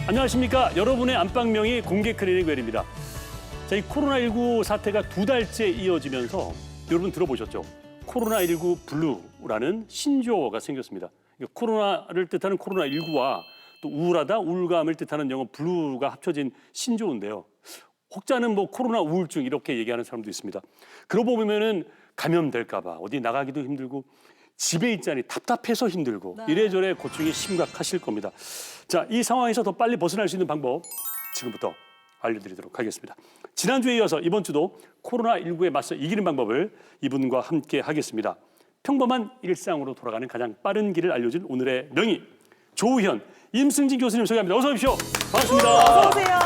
안녕하십니까. 여러분의 안방명의 공개 클리닉 웰입니다. 자, 이 코로나19 사태가 2달째 이어지면서 여러분 들어보셨죠? 코로나19 블루라는 신조어가 생겼습니다. 코로나를 뜻하는 코로나19와 또 우울하다, 우울감을 뜻하는 영어 블루가 합쳐진 신조어인데요. 혹자는 뭐 코로나 우울증 이렇게 얘기하는 사람도 있습니다. 그러고 보면은 감염될까 봐 어디 나가기도 힘들고 집에 있자니 답답해서 힘들고 이래저래 고충이 심각하실 겁니다. 자, 이 상황에서 더 빨리 벗어날 수 있는 방법 지금부터 알려드리도록 하겠습니다. 지난주에 이어서 이번 주도 코로나19에 맞서 이기는 방법을 이분과 함께 하겠습니다. 평범한 일상으로 돌아가는 가장 빠른 길을 알려준 오늘의 명의 조우현, 임승진 교수님 소개합니다. 어서 오십시오. 반갑습니다. 어서 오세요.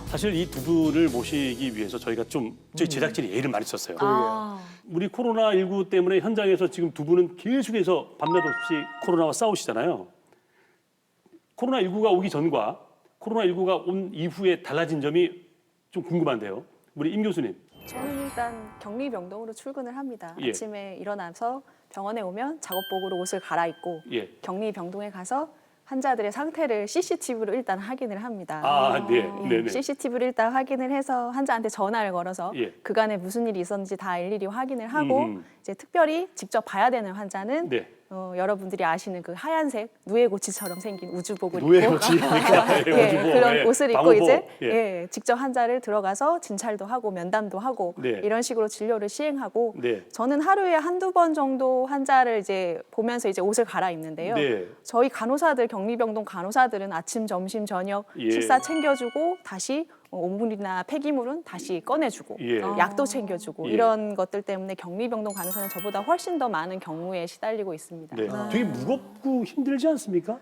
사실 이 두 분을 모시기 위해서 저희가 좀 저희 제작진이 애를 많이 썼어요. 우리 코로나19 때문에 현장에서 지금 두 분은 계속해서 밤낮 없이 코로나와 싸우시잖아요. 코로나19가 오기 전과 코로나19가 온 이후에 달라진 점이 좀 궁금한데요. 우리 임 교수님. 저는 일단 격리병동으로 출근을 합니다. 예. 아침에 일어나서 병원에 오면 작업복으로 옷을 갈아입고 예. 격리병동에 가서 환자들의 상태를 CCTV로 일단 확인을 합니다. 아, 네. 예, 네네. CCTV를 일단 확인을 해서 환자한테 전화를 걸어서 예. 그간에 무슨 일이 있었는지 다 일일이 확인을 하고 이제 특별히 직접 봐야 되는 환자는 네. 여러분들이 아시는 그 하얀색 누에고치처럼 생긴 우주복을 누에고치. 입고 예, 우주복, 그런 예. 옷을 입고 방호복. 이제 예. 직접 환자를 들어가서 진찰도 하고 면담도 하고 네. 이런 식으로 진료를 시행하고 네. 저는 하루에 한두 번 정도 환자를 이제 보면서 이제 옷을 갈아입는데요. 네. 저희 간호사들 격리병동 간호사들은 아침, 점심, 저녁 예. 식사 챙겨주고 다시 오물이나 폐기물은 다시 꺼내주고 예. 약도 챙겨주고 예. 이런 것들 때문에 격리병동 간호사는 저보다 훨씬 더 많은 경무에 시달리고 있습니다. 네. 되게 무겁고 힘들지 않습니까?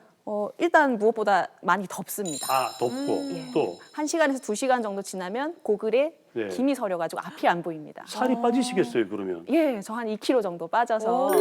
일단 무엇보다 많이 덥습니다. 아, 덥고 예. 또 1시간에서 2시간 정도 지나면 고글에 네. 김이 서려가지고 앞이 안 보입니다. 살이 빠지시겠어요, 그러면. 예, 저 한 2kg 정도 빠져서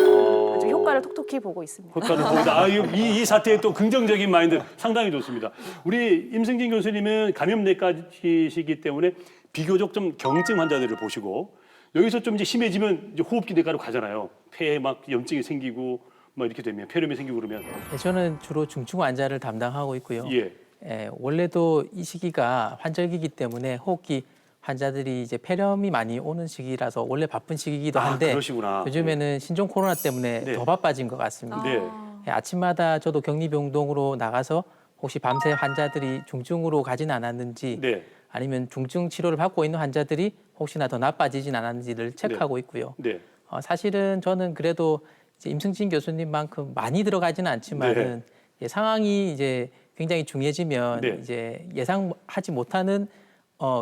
아주 효과를 톡톡히 보고 있습니다. 효과를 보다. 아, 이 사태의 또 긍정적인 마인드 상당히 좋습니다. 우리 임승진 교수님은 감염내과시기 때문에 비교적 좀 경증 환자들을 보시고 여기서 좀 이제 심해지면 이제 호흡기 내과로 가잖아요. 폐에 막 염증이 생기고 뭐 이렇게 되면 폐렴이 생기고 그러면 네, 저는 주로 중증 환자를 담당하고 있고요. 예. 원래도 이 시기가 환절기이기 때문에 호흡기 환자들이 이제 폐렴이 많이 오는 시기라서 원래 바쁜 시기이기도 한데 그러시구나. 요즘에는 신종 코로나 때문에 네. 더 바빠진 것 같습니다. 네. 아침마다 저도 격리병동으로 나가서 혹시 밤새 환자들이 중증으로 가진 않았는지 네. 아니면 중증 치료를 받고 있는 환자들이 혹시나 더 나빠지진 않았는지를 체크하고 있고요. 네. 사실은 저는 그래도 이제 임승진 교수님만큼 많이 들어가지는 않지만은 상황이 이제 굉장히 중요해지면 네. 이제 예상하지 못하는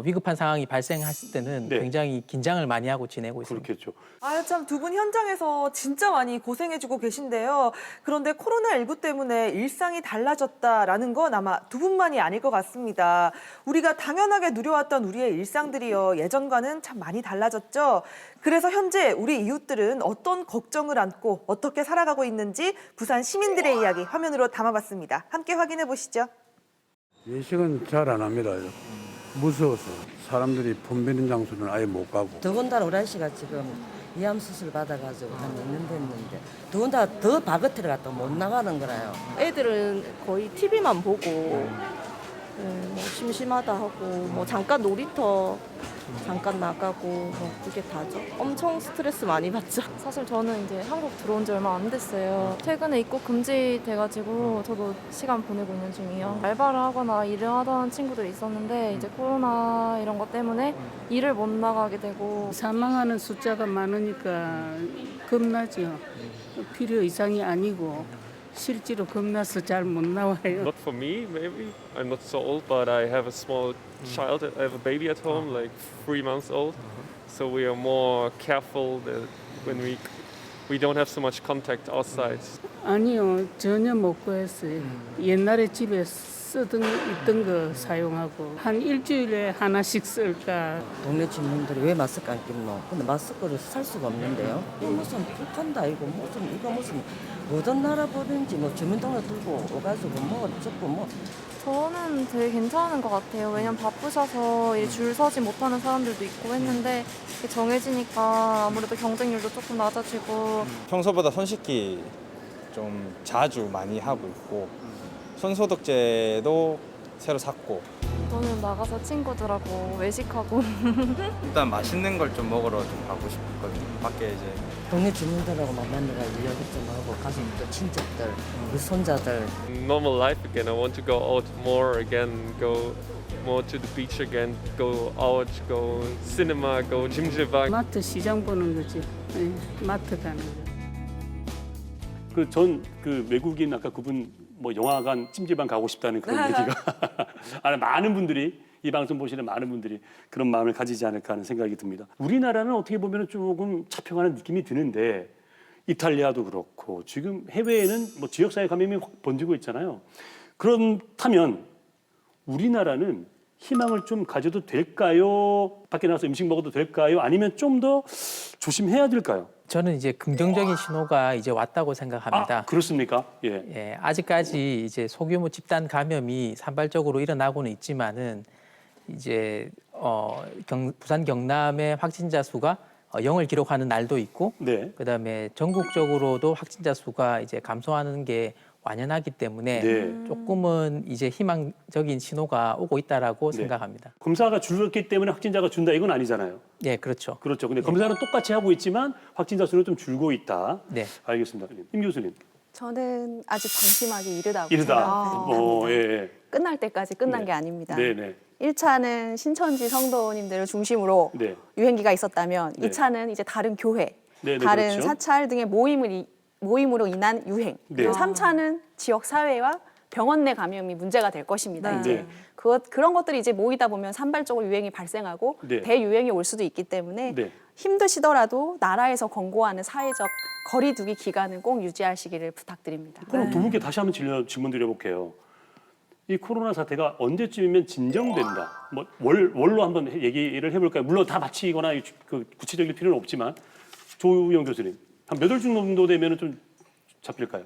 위급한 상황이 발생했을 때는 네. 굉장히 긴장을 많이 하고 지내고 있습니다. 그렇겠죠. 아유, 참 두 분 현장에서 진짜 많이 고생해주고 계신데요. 그런데 코로나19 때문에 일상이 달라졌다라는 건 아마 두 분만이 아닐 것 같습니다. 우리가 당연하게 누려왔던 우리의 일상들이요. 예전과는 참 많이 달라졌죠. 그래서 현재 우리 이웃들은 어떤 걱정을 안고 어떻게 살아가고 있는지 부산 시민들의 이야기 화면으로 담아봤습니다. 함께 확인해 보시죠. 예식은 잘 안 합니다. 무서워서 사람들이 붐비는 장소는 아예 못 가고. 더군다나 우리 아저씨가 지금 위암 수술 받아가지고 한 2년 됐는데 더군다나 더 바깥을 갔다 못 나가는 거라요. 애들은 거의 TV만 보고 뭐 심심하다 하고 뭐 잠깐 놀이터 잠깐 나가고 뭐 그게 다죠. 엄청 스트레스 많이 받죠. 사실 저는 이제 한국 들어온 지 얼마 안 됐어요. 최근에 입국 금지돼가지고 저도 시간 보내고 있는 중이에요. 알바를 하거나 일을 하던 친구들이 있었는데 이제 코로나 이런 것 때문에 일을 못 나가게 되고 사망하는 숫자가 많으니까 겁나죠. 필요 이상이 아니고 실제로 겁나서 잘 못 나와요. Not for me, maybe. I'm not so old, but I have a small child. I have a baby at home, like 3 months old. So we are more careful that when we don't have so much contact outside. 아니요, 전혀 못 구했어요. 옛날에 집에 있던 거 사용하고 한 일주일에 하나씩 쓸까. 동네 주민들이 왜 마스크 안 낀노? 근데 마스크를 살 수가 없는데요. 이거 무슨 북한다 이거 무슨 이거 무슨 어떤 나라 보든지 뭐 주민등록 들고 오가지고 뭐 어쩌고 뭐. 저는 되게 괜찮은 것 같아요. 왜냐면 바쁘셔서 줄 서지 못하는 사람들도 있고 했는데 이게 정해지니까 아무래도 경쟁률도 조금 낮아지고 평소보다 손 씻기 좀 자주 많이 하고 있고 손소독제도 새로 샀고 저는 나가서 친구들하고 외식하고 일단 맛있는 걸 좀 먹으러 좀 가고 싶거든요. 밖에 이제 동네 주민들하고 만나가지고 이야기 좀 하고 가족들, 친척들, 우리 손자들. Normal life again. I want to go out more again, go more to the beach again, go out, go cinema, go 찜질방. 마트 시장 보는 거지. 마트 가는 거. 그 외국인 아까 그분 뭐 영화관 찜질방 가고 싶다는 그런 얘기가 아니, 많은 분들이 이 방송 보시는 많은 분들이 그런 마음을 가지지 않을까 하는 생각이 듭니다. 우리나라는 어떻게 보면 조금 차평하는 느낌이 드는데 이탈리아도 그렇고 지금 해외에는 뭐 지역사회 감염이 확 번지고 있잖아요. 그렇다면 우리나라는 희망을 좀 가져도 될까요? 밖에 나가서 음식 먹어도 될까요? 아니면 좀 더 조심해야 될까요? 저는 이제 긍정적인 신호가 이제 왔다고 생각합니다. 아, 그렇습니까? 예. 예, 아직까지 이제 소규모 집단 감염이 산발적으로 일어나고는 있지만은 이제 부산 경남의 확진자 수가 0을 기록하는 날도 있고, 네. 그다음에 전국적으로도 확진자 수가 이제 감소하는 게 완연하기 때문에 네. 조금은 이제 희망적인 신호가 오고 있다라고 네. 생각합니다. 검사가 줄었기 때문에 확진자가 준다 이건 아니잖아요. 네, 그렇죠. 그렇죠. 근데 검사는 똑같이 하고 있지만 확진자 수는 좀 줄고 있다. 네. 알겠습니다. 임 교수님. 저는 아직 방심하기 이르다고 이르다. 생각합니다. 예. 끝날 때까지 끝난 네. 게 아닙니다. 네네. 1차는 신천지 성도님들을 중심으로 네. 유행기가 있었다면 네. 2차는 이제 다른 교회, 네네, 다른 그렇죠. 사찰 등의 모임으로 인한 유행, 네. 그리고 3차는 지역 사회와 병원 내 감염이 문제가 될 것입니다. 네. 이제 네. 그런 것들이 이제 모이다 보면 산발적으로 유행이 발생하고 네. 대유행이 올 수도 있기 때문에 네. 힘드시더라도 나라에서 권고하는 사회적 거리두기 기간은 꼭 유지하시기를 부탁드립니다. 그럼 두 분께 다시 한번 질문 드려볼게요. 이 코로나 사태가 언제쯤이면 진정된다. 뭐 월로 한번 얘기를 해볼까요? 물론 다 마치거나 그 구체적일 필요는 없지만 조우영 교수님 한 몇 월 정도 되면은 좀 잡힐까요?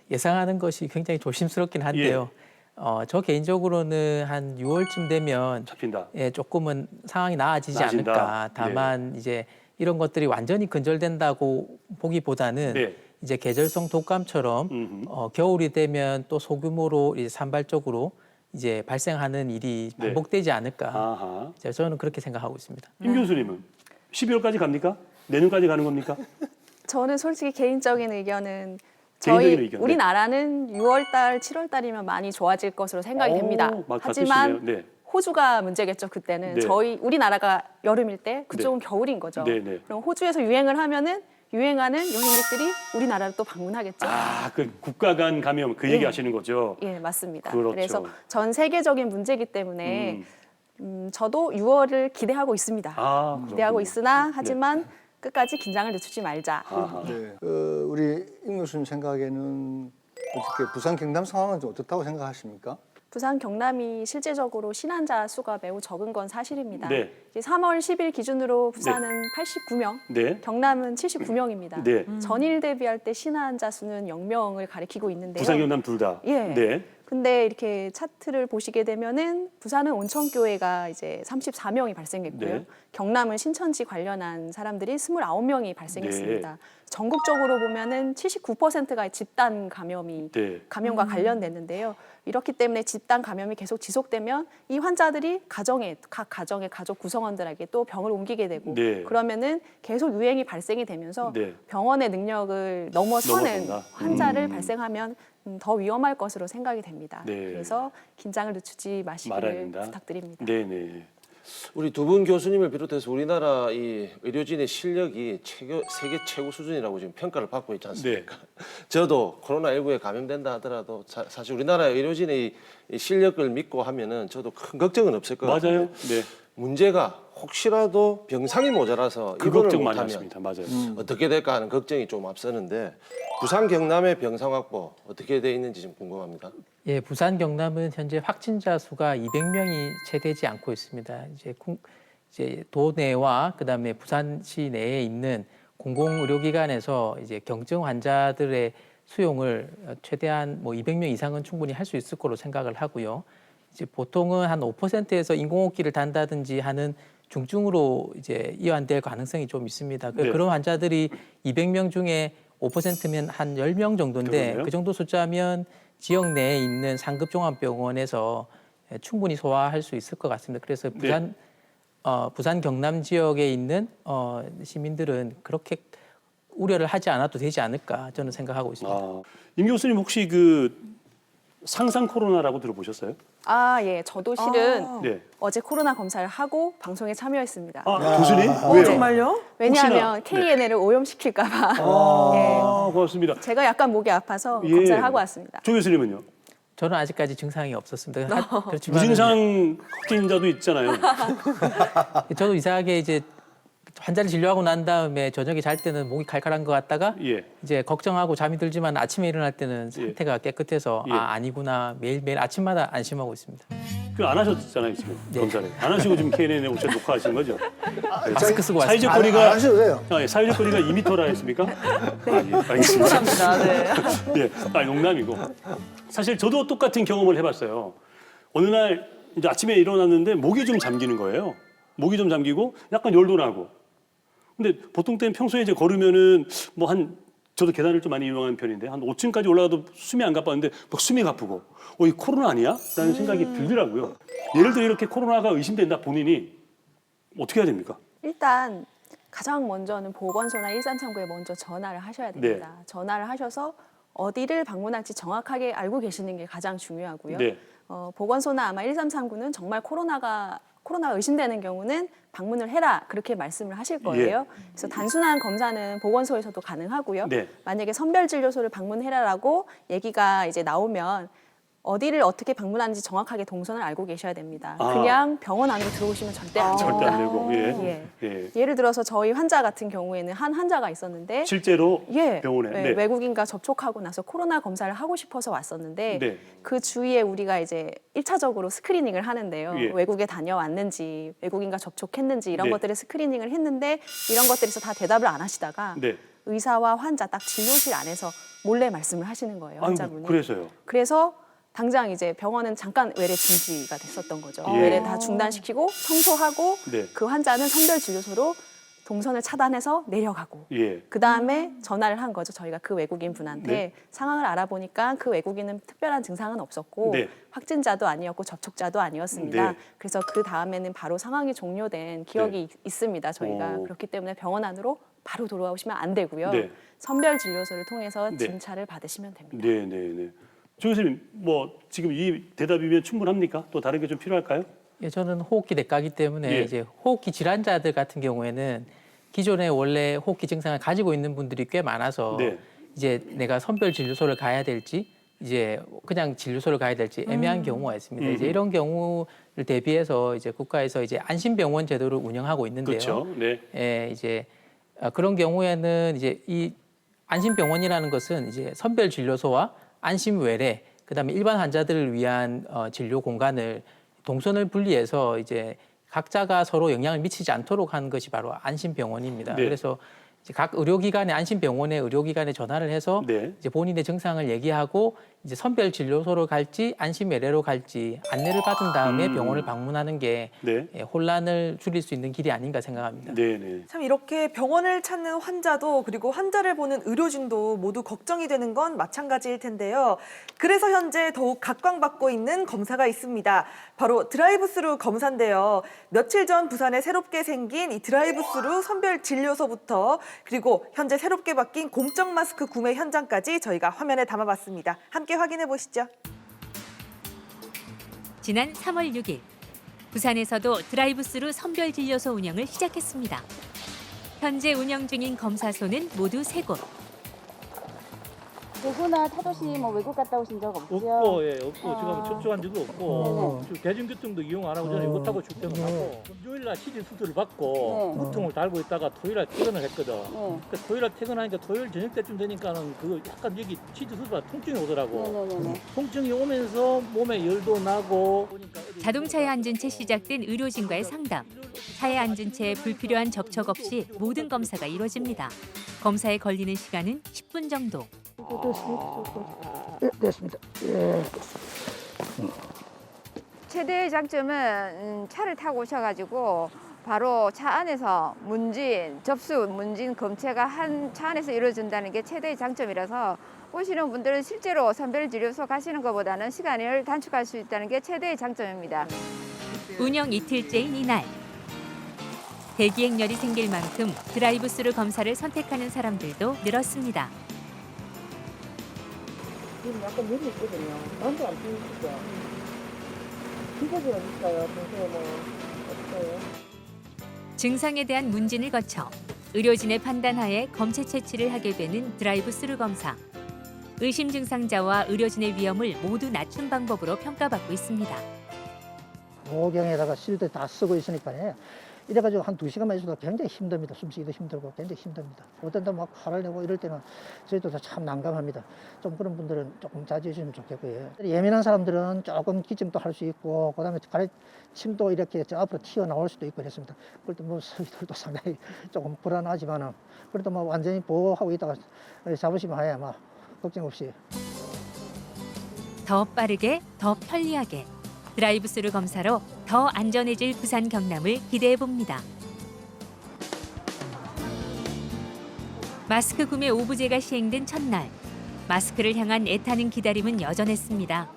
예상하는 것이 굉장히 조심스럽긴 한데요. 저 개인적으로는 한 6월쯤 되면 잡힌다. 예, 조금은 상황이 나아지지 나아진다. 않을까. 다만 이제 이런 것들이 완전히 근절된다고 보기보다는 네. 이제 계절성 독감처럼 음흠. 겨울이 되면 또 소규모로 이제 산발적으로 이제 발생하는 일이 네. 반복되지 않을까. 아하. 저는 그렇게 생각하고 있습니다. 임 교수님은 12월까지 갑니까? 내년까지 가는 겁니까? 저는 솔직히 개인적인 의견은 개인적인 의견, 네. 우리나라는 6월달, 7월달이면 많이 좋아질 것으로 생각이 됩니다. 막 하지만 같으시네요. 네. 호주가 문제겠죠. 그때는 네. 우리나라가 여름일 때 그쪽은 겨울인 거죠. 네, 네. 그럼 호주에서 유행을 하면은 유행하는 여행객들이 우리나라를 또 방문하겠죠. 아, 그 국가 간 감염 그 얘기 예. 하시는 거죠? 예, 맞습니다. 그렇죠. 그래서 전 세계적인 문제이기 때문에 저도 6월을 기대하고 있습니다. 아, 기대하고 그렇군요. 있으나 하지만 끝까지 긴장을 늦추지 말자. 아하. 네. 우리 임 교수님 생각에는 어떻게 부산 경남 상황은 좀 어떻다고 생각하십니까? 부산 경남이 실제적으로 신환자 수가 매우 적은 건 사실입니다. 네. 이제 3월 10일 기준으로 부산은 89명, 네. 경남은 79명입니다. 네. 전일 대비할 때 신환자 수는 0명을 가리키고 있는데요. 부산 경남 둘 다. 예. 네. 근데 이렇게 차트를 보시게 되면은 부산은 온천교회가 이제 34명이 발생했고요. 네. 경남은 신천지 관련한 사람들이 29명이 발생했습니다. 네. 전국적으로 보면은 79%가 집단 감염과 관련됐는데요. 이렇기 때문에 집단 감염이 계속 지속되면 이 환자들이 각 가정의 가족 구성원들에게 또 병을 옮기게 되고 네. 그러면은 계속 유행이 발생이 되면서 네. 병원의 능력을 넘어서는 넘어선다. 환자를 발생하면 더 위험할 것으로 생각이 됩니다. 네. 그래서 긴장을 늦추지 말아야 마시기를 된다. 부탁드립니다. 네네. 우리 두 분 교수님을 비롯해서 우리나라 이 의료진의 실력이 세계 최고 수준이라고 지금 평가를 받고 있지 않습니까? 네. 저도 코로나19에 감염된다 하더라도 사실 우리나라 의료진의 이 실력을 믿고 하면은 저도 큰 걱정은 없을 것 같아요. 맞아요. 네. 문제가 혹시라도 병상이 모자라서 그 입원을 걱정 많이 못하면 하십니다. 맞아요. 어떻게 될까 하는 걱정이 좀 앞서는데 부산 경남의 병상 확보 어떻게 돼 있는지 좀 궁금합니다. 예, 부산 경남은 현재 확진자 수가 200명이 채 되지 않고 있습니다. 이제 도내와 그다음에 부산시 내에 있는 공공의료기관에서 이제 경증 환자들의 수용을 최대한 200명 이상은 충분히 할 수 있을 거로 생각을 하고요. 이제 보통은 한 5%에서 인공호흡기를 단다든지 하는 중증으로 이제 이완될 가능성이 좀 있습니다. 네. 그런 환자들이 200명 중에 5%면 한 10명 정도인데 그러네요. 그 정도 숫자면 지역 내에 있는 상급 종합병원에서 충분히 소화할 수 있을 것 같습니다. 그래서 부산 경남 지역에 있는 시민들은 그렇게 우려를 하지 않아도 되지 않을까 저는 생각하고 있습니다. 임 교수님 혹시 그 상상 코로나라고 들어보셨어요? 예. 저도 실은 네. 어제 코로나 검사를 하고 방송에 참여했습니다. 교수님? 왜요? 정말요? 왜냐하면 혹시나, KNL을 오염시킬까 봐. 고맙습니다. 제가 약간 목이 아파서 예. 검사를 하고 왔습니다. 조 교수님은요? 저는 아직까지 증상이 없었습니다. 그렇지만 무증상 확진자도 있잖아요. 저도 이상하게 이제 환자를 진료하고 난 다음에 저녁에 잘 때는 목이 칼칼한 것 같다가 이제 걱정하고 잠이 들지만 아침에 일어날 때는 상태가 깨끗해서 아니구나 매일매일 아침마다 안심하고 있습니다. 그 안 하셨잖아요 지금 검사를. 안 하시고 지금 KNN에 오셔 녹화하시는 거죠? 마스크 쓰고 사회적 왔습니다. 거리가 안 하셔도 돼요. 사회적 거리가 2m라 했습니까? 알겠습니다. 충분합니다. 네. 농담이고. 사실 저도 똑같은 경험을 해봤어요. 어느 날 이제 아침에 일어났는데 목이 좀 잠기는 거예요. 목이 좀 잠기고 약간 열도 나고. 근데 보통 때는 평소에 이제 걸으면은 저도 계단을 좀 많이 이용하는 편인데 한 5층까지 올라가도 숨이 안 가빠는데 막 숨이 가쁘고 이 코로나 아니야? 라는 생각이 들더라고요. 예를 들어 이렇게 코로나가 의심된다 본인이 어떻게 해야 됩니까? 일단 가장 먼저는 보건소나 133구에 먼저 전화를 하셔야 됩니다. 전화를 하셔서 어디를 방문할지 정확하게 알고 계시는 게 가장 중요하고요. 보건소나 아마 1339는 정말 코로나가 의심되는 경우는 방문을 해라 그렇게 말씀을 하실 거예요. 그래서 단순한 검사는 보건소에서도 가능하고요. 만약에 선별진료소를 방문해라라고 얘기가 이제 나오면 어디를 어떻게 방문하는지 정확하게 동선을 알고 계셔야 됩니다. 그냥 병원 안으로 들어오시면 절대 안 됩니다. 절대 안 되고. 예를 들어서 저희 환자 같은 경우에는 한 환자가 있었는데 실제로 병원에 외국인과 접촉하고 나서 코로나 검사를 하고 싶어서 왔었는데 그 주위에 우리가 이제 1차적으로 스크리닝을 하는데요. 외국에 다녀왔는지 외국인과 접촉했는지 이런 것들을 스크리닝을 했는데 이런 것들에서 다 대답을 안 하시다가 의사와 환자 딱 진료실 안에서 몰래 말씀을 하시는 거예요. 환자분이. 그래서 당장 이제 병원은 잠깐 외래 중지가 됐었던 거죠. 외래 다 중단시키고 청소하고 그 환자는 선별진료소로 동선을 차단해서 내려가고 그 다음에 전화를 한 거죠. 저희가 그 외국인 분한테 상황을 알아보니까 그 외국인은 특별한 증상은 없었고 확진자도 아니었고 접촉자도 아니었습니다. 그래서 그 다음에는 바로 상황이 종료된 기억이 있습니다. 저희가 그렇기 때문에 병원 안으로 바로 돌아오시면 안 되고요. 선별진료소를 통해서 진찰을 받으시면 됩니다. 조 교수님, 지금 이 대답이면 충분합니까? 또 다른 게 좀 필요할까요? 저는 호흡기 내과이기 때문에 이제 호흡기 질환자들 같은 경우에는 기존에 원래 호흡기 증상을 가지고 있는 분들이 꽤 많아서 이제 내가 선별 진료소를 가야 될지 이제 그냥 진료소를 가야 될지 애매한 경우가 있습니다. 이제 이런 경우를 대비해서 이제 국가에서 이제 안심병원 제도를 운영하고 있는데요. 이제 그런 경우에는 이제 이 안심병원이라는 것은 이제 선별 진료소와 안심 외래, 그다음에 일반 환자들을 위한 진료 공간을 동선을 분리해서 이제 각자가 서로 영향을 미치지 않도록 하는 것이 바로 안심병원입니다. 그래서 이제 각 의료기관에 안심병원의 의료기관에 전화를 해서 이제 본인의 증상을 얘기하고 이제 선별 진료소로 갈지 안심 외래로 갈지 안내를 받은 다음에 병원을 방문하는 게 혼란을 줄일 수 있는 길이 아닌가 생각합니다. 참 이렇게 병원을 찾는 환자도 그리고 환자를 보는 의료진도 모두 걱정이 되는 건 마찬가지일 텐데요. 그래서 현재 더욱 각광받고 있는 검사가 있습니다. 바로 드라이브스루 검사인데요. 며칠 전 부산에 새롭게 생긴 이 드라이브스루 선별 진료소부터 그리고 현재 새롭게 바뀐 공적 마스크 구매 현장까지 저희가 화면에 담아봤습니다. 함께 확인해 보시죠. 지난 3월 6일 부산에서도 드라이브스루 선별진료소 운영을 시작했습니다. 현재 운영 중인 검사소는 모두 3곳. 누구나 타도시 외국 갔다 오신 적 없죠? 없고, 지금 출조한 적도 없고, 대중교통도 이용 안 하고 저는 이거 타고 출퇴근하고, 금요일날 치질 수술을 받고 무통을 달고 있다가 토요일날 퇴근을 했거든. 그러니까 토요일날 퇴근하니까 토요일 저녁 때쯤 되니까는 그 약간 여기 치질 수술가 통증이 오더라고. 통증이 오면서 몸에 열도 나고. 자동차에 앉은 채 시작된 의료진과의 상담. 차에 앉은 채 불필요한 접촉 없이 모든 검사가 이루어집니다. 검사에 걸리는 시간은 10분 정도. 됐습니다. 최대의 장점은 차를 타고 오셔가지고 바로 차 안에서 접수 문진 검체가 한 차 안에서 이루어진다는 게 최대의 장점이라서 오시는 분들은 실제로 선별진료소 가시는 것보다는 시간을 단축할 수 있다는 게 최대의 장점입니다. 운영 이틀째인 이날. 대기행렬이 생길 만큼 드라이브스루 검사를 선택하는 사람들도 늘었습니다. 지금 약간 여기 있거든요. 남도 안 보이시죠? 기저귀는 있어요. 근데 뭐 없어요. 증상에 대한 문진을 거쳐 의료진의 판단하에 검체 채취를 하게 되는 드라이브스루 검사. 의심 증상자와 의료진의 위험을 모두 낮춘 방법으로 평가받고 있습니다. 보호경에다가 실드 다 쓰고 있으니까요. 이래가지고 한 2시간만 있어도 굉장히 힘듭니다. 숨쉬기도 힘들고 굉장히 힘듭니다. 어떤 데 막 화를 내고 이럴 때는 저희도 참 난감합니다. 좀 그런 분들은 조금 자제해 주시면 좋겠고요. 예민한 사람들은 조금 기침도 할 수 있고 그다음에 침도 이렇게 저 앞으로 튀어나올 수도 있고 그랬습니다. 그럴 때 뭐 저희들도 상당히 조금 불안하지만은 그래도 뭐 완전히 보호하고 있다가 잡으시면 하야 막 걱정 없이. 더 빠르게, 더 편리하게. 드라이브스루 검사로 더 안전해질 부산 경남을 기대해 봅니다. 마스크 구매 오부제가 시행된 첫날, 마스크를 향한 애타는 기다림은 여전했습니다.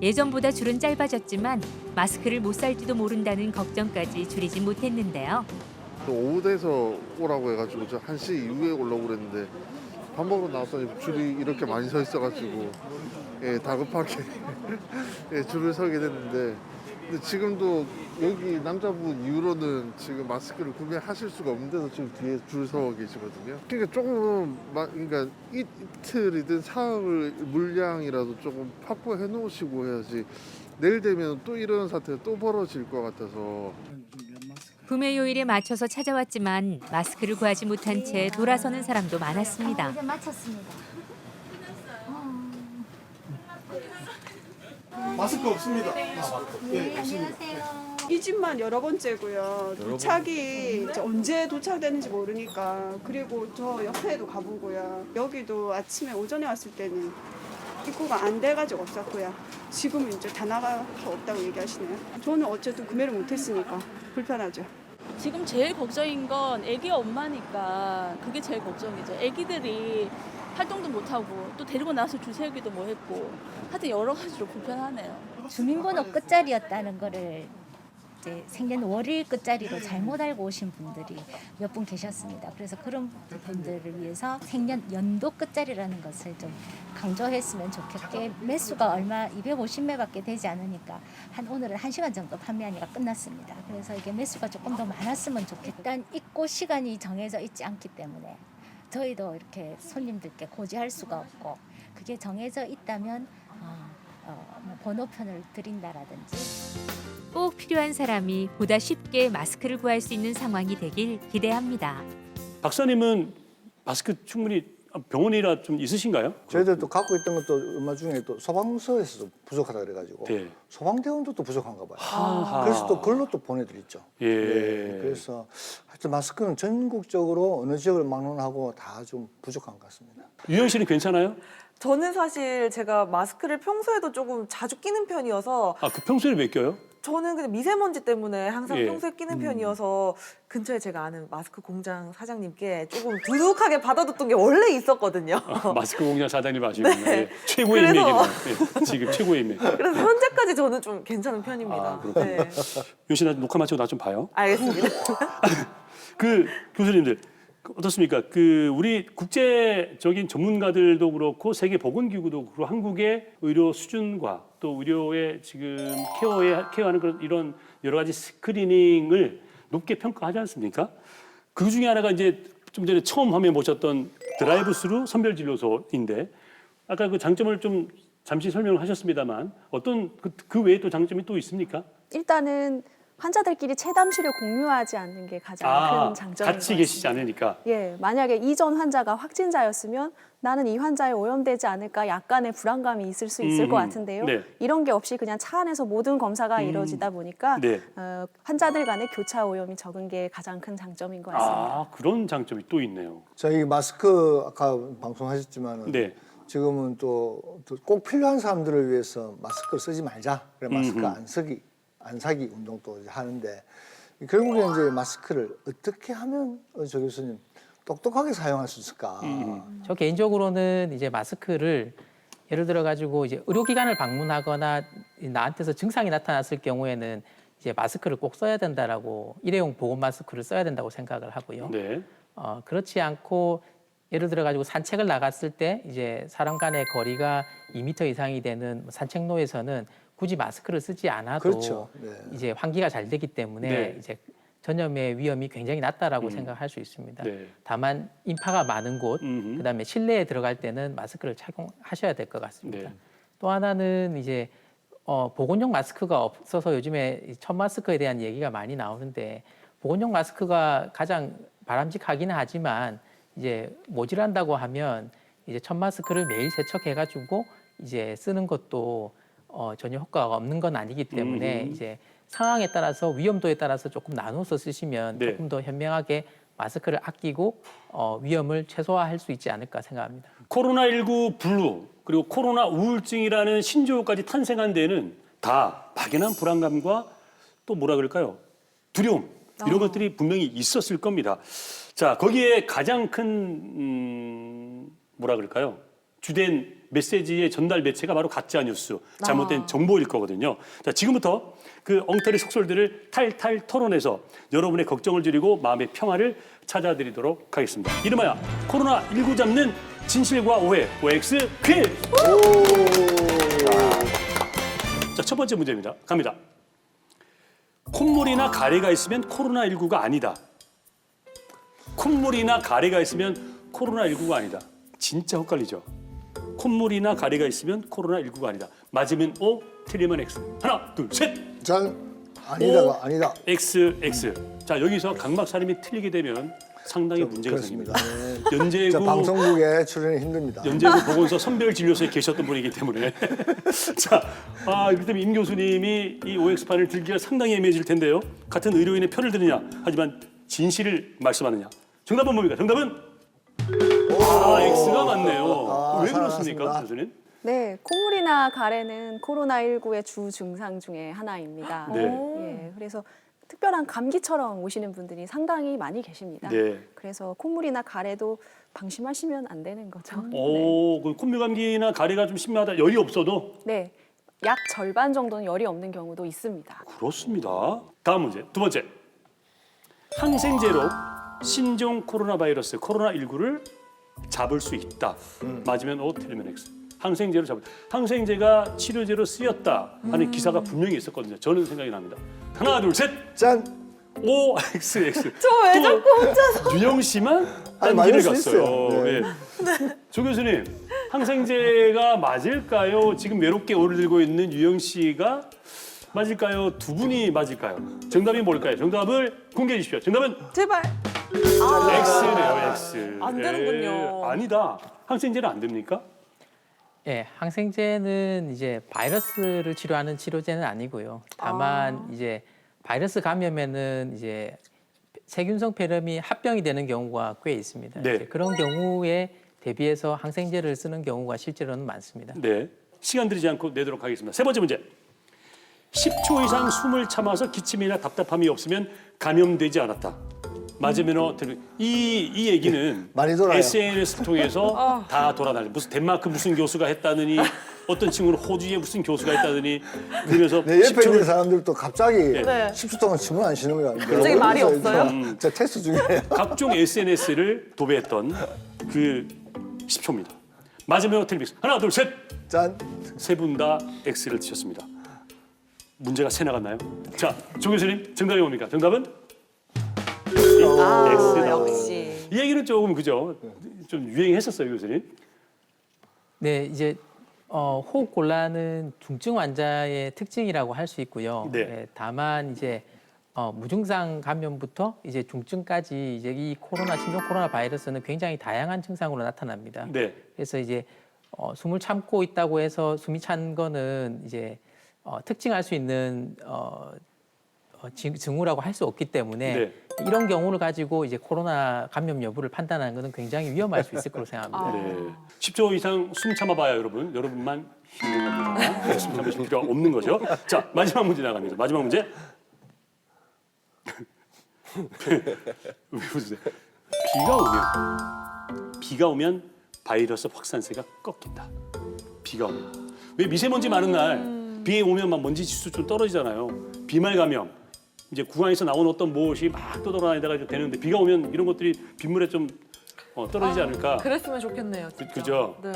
예전보다 줄은 짧아졌지만 마스크를 못 살지도 모른다는 걱정까지 줄이지 못했는데요. 오후 돼서 오라고 해가지고 저 1시 이후에 오려고 그랬는데 밥 먹으러 나왔더니 줄이 이렇게 많이 서 있어가지고 다급하게 줄을 서게 됐는데 근데 지금도 여기 남자분 이후로는 지금 마스크를 구매하실 수가 없는데도 지금 뒤에 줄 서 계시거든요. 그러니까 조금 그러니까 이틀이든 사흘 물량이라도 조금 확보해 놓으시고 해야지 내일 되면 또 이런 사태가 또 벌어질 것 같아서. 구매 요일에 맞춰서 찾아왔지만 마스크를 구하지 못한 채 돌아서는 사람도 많았습니다. 이제 마쳤습니다. 마스크 없습니다. 네, 안녕하세요. 이 집만 여러 번째고요. 도착이 이제 언제 도착되는지 모르니까. 그리고 저 옆에도 가보고요. 여기도 아침에 오전에 왔을 때는 입구가 안 돼가지고 없었고요. 지금은 이제 다 나가서 없다고 얘기하시네요. 저는 어쨌든 구매를 못했으니까 불편하죠. 지금 제일 걱정인 건 애기 엄마니까 그게 제일 걱정이죠. 애기들이 활동도 못하고 또 데리고 나서 줄 세우기도 뭐 했고 하여튼 여러 가지로 불편하네요. 주민번호 끝자리였다는 거를 이제 생년 월일 끝자리로 잘못 알고 오신 분들이 몇 분 계셨습니다. 그래서 그런 분들을 위해서 생년 연도 끝자리라는 것을 좀 강조했으면 좋겠게 매수가 얼마 250매밖에 되지 않으니까 오늘은 1시간 정도 판매하니까 끝났습니다. 그래서 이게 매수가 조금 더 많았으면 좋겠다. 일단 입고 시간이 정해져 있지 않기 때문에 저희도 이렇게 손님들께 고지할 수가 없고 그게 정해져 있다면 뭐 번호편을 드린다라든지 꼭 필요한 사람이 보다 쉽게 마스크를 구할 수 있는 상황이 되길 기대합니다. 박사님은 마스크 충분히 병원이라 좀 있으신가요? 저희들도 갖고 있던 것도 얼마 중에 또 소방서에서 부족하다 그래가지고 소방대원도 또 부족한가 봐요. 하하. 그래서 또 글로 또 보내드렸죠. 예. 그래서 하여튼 마스크는 전국적으로 어느 지역을 막론하고 다 좀 부족한 것 같습니다. 유영 씨는 괜찮아요? 저는 사실 제가 마스크를 평소에도 조금 자주 끼는 편이어서 그 평소에 왜 껴요? 저는 그냥 미세먼지 때문에 항상 예. 평소에 끼는 편이어서 근처에 제가 아는 마스크 공장 사장님께 조금 두둑하게 받아뒀던 게 원래 있었거든요. 마스크 공장 사장님 아시군요. 네. 예. 최고의 그래서- 인맥이네요. 지금 최고의 인맥. 그래서 현재까지 저는 좀 괜찮은 편입니다. 그렇군요. 네. 유영 씨, 나 녹화 마치고 나 좀 봐요. 알겠습니다. 그 교수님들 어떻습니까? 우리 국제적인 전문가들도 그렇고 세계 보건기구도 그렇고 한국의 의료 수준과 또 의료의 지금 케어하는 그런 이런 여러 가지 스크리닝을 높게 평가하지 않습니까? 그 중에 하나가 이제 좀 전에 처음 화면에 보셨던 드라이브스루 선별진료소인데 아까 그 장점을 좀 잠시 설명을 하셨습니다만 어떤 그 외에 또 장점이 또 있습니까? 일단은 환자들끼리 체담실을 공유하지 않는 게 가장 큰 장점인 것 같이 계시지 같습니다. 않으니까. 예, 만약에 이전 환자가 확진자였으면 나는 이 환자에 오염되지 않을까 약간의 불안감이 있을 수 있을 것 같은데요. 네. 이런 게 없이 그냥 차 안에서 모든 검사가 이루어지다 보니까 네. 환자들 간의 교차 오염이 적은 게 가장 큰 장점인 것 같습니다. 그런 장점이 또 있네요. 저희 마스크 아까 방송하셨지만 네. 지금은 또 꼭 필요한 사람들을 위해서 마스크를 쓰지 말자. 그래 마스크 안 사기 운동도 이제 하는데 결국에 이제 마스크를 어떻게 하면 조 교수님 똑똑하게 사용할 수 있을까? 저 개인적으로는 이제 마스크를 예를 들어 가지고 이제 의료기관을 방문하거나 나한테서 증상이 나타났을 경우에는 이제 마스크를 꼭 써야 된다라고 일회용 보건 마스크를 써야 된다고 생각을 하고요. 네. 그렇지 않고 예를 들어 가지고 산책을 나갔을 때 이제 사람 간의 거리가 2m 이상이 되는 산책로에서는 굳이 마스크를 쓰지 않아도 그렇죠. 네. 이제 환기가 잘 되기 때문에 네. 이제 전염의 위험이 굉장히 낮다라고 생각할 수 있습니다. 네. 다만 인파가 많은 곳, 그다음에 실내에 들어갈 때는 마스크를 착용하셔야 될 것 같습니다. 네. 또 하나는 이제 보건용 마스크가 없어서 요즘에 천 마스크에 대한 얘기가 많이 나오는데 보건용 마스크가 가장 바람직하기는 하지만 이제 모질한다고 하면 이제 천 마스크를 매일 세척해가지고 이제 쓰는 것도 전혀 효과가 없는 건 아니기 때문에 이제 상황에 따라서 위험도에 따라서 조금 나눠서 쓰시면 네. 조금 더 현명하게 마스크를 아끼고 위험을 최소화할 수 있지 않을까 생각합니다. 코로나19 블루 그리고 코로나 우울증이라는 신조어까지 탄생한 데에는 다 막연한 불안감과 또 뭐라 그럴까요? 두려움 이런 것들이 분명히 있었을 겁니다. 자, 거기에 가장 큰 뭐라 그럴까요? 주된 메시지의 전달 매체가 바로 가짜 뉴스, 잘못된 정보일 거거든요. 자, 지금부터 그 엉터리 속설들을 탈탈 털어내서 여러분의 걱정을 줄이고 마음의 평화를 찾아드리도록 하겠습니다. 이름하여 코로나19 잡는 진실과 오해, OX 퀴즈! 자, 첫 번째 문제입니다. 갑니다. 콧물이나 가래가 있으면 코로나19가 아니다. 콧물이나 가래가 있으면 코로나19가 아니다. 진짜 헷갈리죠? 콧물이나 가래가 있으면 코로나19가 아니다. 맞으면 O, 틀리면 X. 하나, 둘, 셋! 전 아니다가 O, 아니다. X, X. 자, 여기서 각막사림이 틀리게 되면 상당히 문제가 그렇습니다. 생깁니다. 네. 연제구 저 방송국에 출연이 힘듭니다. 연제구 보건소 선별진료소에 계셨던 분이기 때문에 자, 그렇다면 임 교수님이 이 OX판을 들기가 상당히 애매해질 텐데요. 같은 의료인의 편을 드느냐, 하지만 진실을 말씀하느냐. 정답은 뭡니까? 정답은 X가 맞네요. 왜 그렇습니까, 교수님? 네, 콧물이나 가래는 코로나19의 주 증상 중에 하나입니다. 네. 예, 그래서 특별한 감기처럼 오시는 분들이 상당히 많이 계십니다. 네. 그래서 콧물이나 가래도 방심하시면 안 되는 거죠. 오, 그 콧물 감기나 가래가 좀 심하다. 열이 없어도 네, 약 절반 정도는 열이 없는 경우도 있습니다. 그렇습니다. 다음 문제, 두 번째. 항생제로 신종 코로나 바이러스 코로나19를 잡을 수 있다. 맞으면 O, 틀리면 X. 항생제로 잡을. 항생제가 치료제로 쓰였다 하는 기사가 분명히 있었거든요. 저는 생각이 납니다. 하나, 둘, 셋. 짠. O, X, X. 저 왜 자꾸 혼자서? 유영 씨만 딴 맞을 길을 수 갔어요. 있어요. 네. 네. 조 교수님, 항생제가 맞을까요? 지금 외롭게 오를 들고 있는 유영 씨가 맞을까요? 두 분이 맞을까요? 정답이 뭘까요? 정답을 공개해 주십시오. 정답은 제발. X네요, X. 안 되는군요. 아니다. 항생제는 안 됩니까? 예, 항생제는 이제 바이러스를 치료하는 치료제는 아니고요. 다만 이제 바이러스 감염에는 이제 세균성 폐렴이 합병이 되는 경우가 꽤 있습니다. 네. 이제 그런 경우에 대비해서 항생제를 쓰는 경우가 실제로는 많습니다. 네. 시간 들이지 않고 내도록 하겠습니다. 세 번째 문제. 10초 이상 숨을 참아서 기침이나 답답함이 없으면 감염되지 않았다. 맞으면 이 얘기는 많이 돌아요. SNS 통해서 다 돌아다녀요. 무슨 덴마크 무슨 교수가 했다느니 어떤 친구는 호주에 무슨 교수가 했다느니 그러면서 내 옆에 있는 사람들도 갑자기 네. 10초 동안 춤을 안 쉬는 거야. 갑자기 말이 없어요? 저 테스트 중이에요. 각종 SNS를 도배했던 그 10초입니다. 맞으면 텔레비전 하나 둘 셋. 짠. 세 분 다 X를 드셨습니다. 문제가 새 나갔나요? 자, 조 교수님 정답이 뭡니까? 정답은 X다. 역시. 이 얘기는 조금 그죠? 좀 유행했었어요, 교수님. 네, 이제 호흡 곤란은 중증 환자의 특징이라고 할 수 있고요. 네. 예, 다만 이제 무증상 감염부터 이제 중증까지 이제 이 신종 코로나 바이러스는 굉장히 다양한 증상으로 나타납니다. 네. 그래서 이제 숨을 참고 있다고 해서 숨이 찬 거는 이제 특징할 수 있는 징후라고 할 수 없기 때문에 네. 이런 경우를 가지고 이제 코로나 감염 여부를 판단하는 것은 굉장히 위험할 수 있을 거로 생각합니다. 네. 10초 이상 숨 참아봐야 여러분. 여러분만 힘든 겁니다. 숨 참으실 필요가 없는 거죠. 자, 마지막 문제 나갑니다. 마지막 문제. 왜 웃으세요? 비가 오면 바이러스 확산세가 꺾인다. 비가 오면. 왜 미세먼지 많은 날 비에 오면 막 먼지 지수 좀 떨어지잖아요. 비말 감염. 이제 구강에서 나온 어떤 무엇이 막 떠돌아다니다가 되는데 비가 오면 이런 것들이 빗물에 좀 떨어지지 않을까. 그랬으면 좋겠네요. 진짜. 그죠? 네.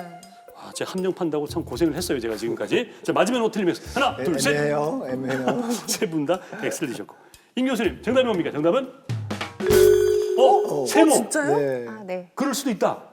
아, 제가 함정 판다고 참 고생을 했어요, 제가 지금까지. 자, 맞으면 오 틀리면 하나, 둘, 셋. 애매해요. 세 분 다 X를 드셨고. 임 교수님, 정답이 뭡니까? 정답은? 세모. 진짜요? 네. 아, 네. 그럴 수도 있다.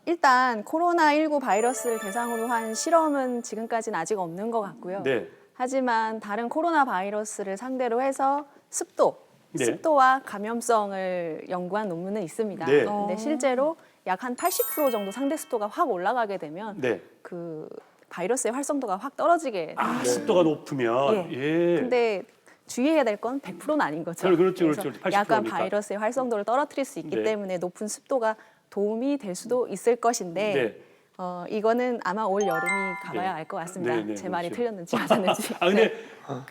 일단 코로나19 바이러스를 대상으로 한 실험은 지금까지는 아직 없는 것 같고요. 네. 하지만 다른 코로나 바이러스를 상대로 해서 습도와 감염성을 연구한 논문은 있습니다. 네. 근데 실제로 약 한 80% 정도 상대 습도가 확 올라가게 되면 네. 그 바이러스의 활성도가 확 떨어지게 됩니다. 습도가 높으면. 예. 근데 주의해야 될 건 100%는 아닌 거죠. 그렇죠. 그래서 80%니까. 약간 바이러스의 활성도를 떨어뜨릴 수 있기 네. 때문에 높은 습도가 도움이 될 수도 있을 것인데 네. 이거는 아마 올 여름이 가봐야 네. 알 것 같습니다. 네, 네, 제 말이 그렇죠. 틀렸는지 맞았는지. 아, 근데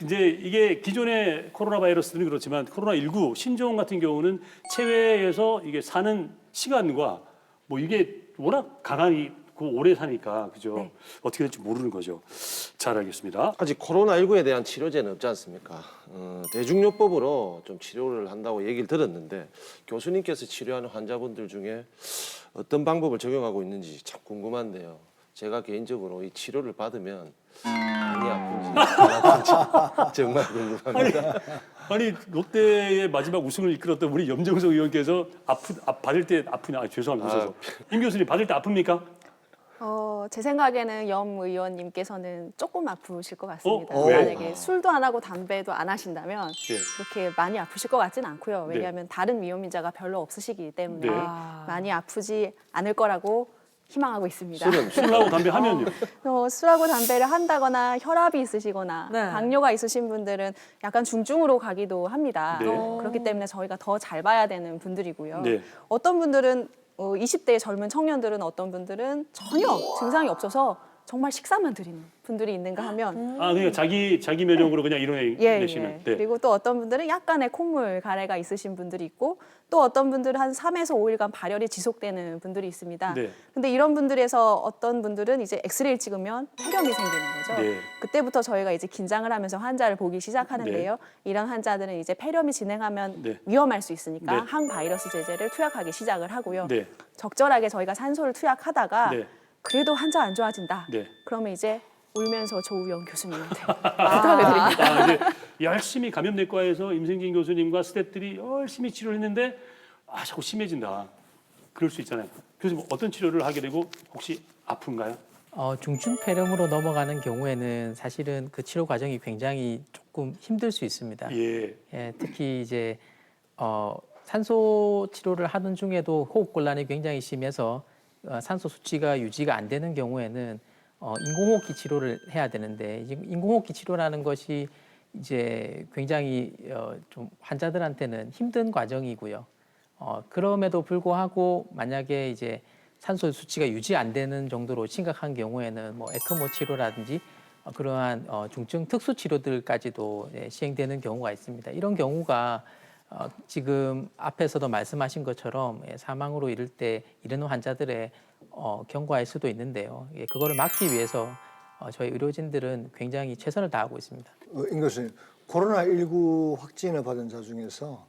이제 이게 기존의 코로나 바이러스는 그렇지만 코로나19 신종 같은 경우는 체외에서 이게 사는 시간과 뭐 이게 워낙 강하니 오래 사니까 그죠? 네. 어떻게 될지 모르는 거죠. 잘 알겠습니다. 아직 코로나19에 대한 치료제는 없지 않습니까? 대중요법으로 좀 치료를 한다고 얘기를 들었는데 교수님께서 치료하는 환자분들 중에 어떤 방법을 적용하고 있는지 참 궁금한데요. 제가 개인적으로 이 치료를 받으면 많이 아픈지 안 아픈지 정말 궁금합니다. 아니 롯데의 마지막 우승을 이끌었던 우리 염정석 의원께서 받을 때 아프냐? 죄송합니다. 임 교수님 받을 때 아픕니까? 제 생각에는 염 의원님께서는 조금 아프실 것 같습니다. 왜? 만약에 술도 안 하고 담배도 안 하신다면 네. 그렇게 많이 아프실 것 같지는 않고요. 왜냐하면 다른 위험인자가 별로 없으시기 때문에 네. 많이 아프지 않을 거라고 희망하고 있습니다. 술하고 담배 하면요? 술하고 담배를 한다거나 혈압이 있으시거나 네. 당뇨가 있으신 분들은 약간 중증으로 가기도 합니다. 네. 그렇기 때문에 저희가 더 잘 봐야 되는 분들이고요. 네. 어떤 분들은 20대의 젊은 청년들은 어떤 분들은 전혀 증상이 없어서 정말 식사만 드리는 분들이 있는가 하면 그러니까 자기 면역으로 그냥 이뤄내시는. 네. 그리고 또 어떤 분들은 약간의 콧물 가래가 있으신 분들이 있고 또 어떤 분들은 한 3에서 5일간 발열이 지속되는 분들이 있습니다. 네. 근데 이런 분들에서 어떤 분들은 이제 엑스레이를 찍으면 폐렴이 생기는 거죠. 네. 그때부터 저희가 이제 긴장을 하면서 환자를 보기 시작하는데요. 네. 이런 환자들은 이제 폐렴이 진행하면 네. 위험할 수 있으니까 네. 항바이러스 제제를 투약하기 시작을 하고요. 네. 적절하게 저희가 산소를 투약하다가 네. 그래도 환자 안 좋아진다. 네. 그러면 이제 울면서 조우영 교수님한테 부탁을 드립니다. 이제 열심히 감염내과에서 임생진 교수님과 스태프들이 열심히 치료를 했는데 자꾸 심해진다. 그럴 수 있잖아요. 교수님 어떤 치료를 하게 되고 혹시 아픈가요? 중증 폐렴으로 넘어가는 경우에는 사실은 그 치료 과정이 굉장히 조금 힘들 수 있습니다. 예. 특히 이제 산소 치료를 하는 중에도 호흡 곤란이 굉장히 심해서 산소 수치가 유지가 안 되는 경우에는 인공호흡기 치료를 해야 되는데 인공호흡기 치료라는 것이 이제 굉장히 좀 환자들한테는 힘든 과정이고요. 그럼에도 불구하고 만약에 이제 산소 수치가 유지 안 되는 정도로 심각한 경우에는 뭐 에크모 치료라든지 그러한 중증 특수 치료들까지도 시행되는 경우가 있습니다. 이런 경우가 지금 앞에서도 말씀하신 것처럼 사망으로 이르는 환자들의 경과일 수도 있는데요. 그거를 막기 위해서 저희 의료진들은 굉장히 최선을 다하고 있습니다. 임 교수님, 코로나19 확진을 받은 자 중에서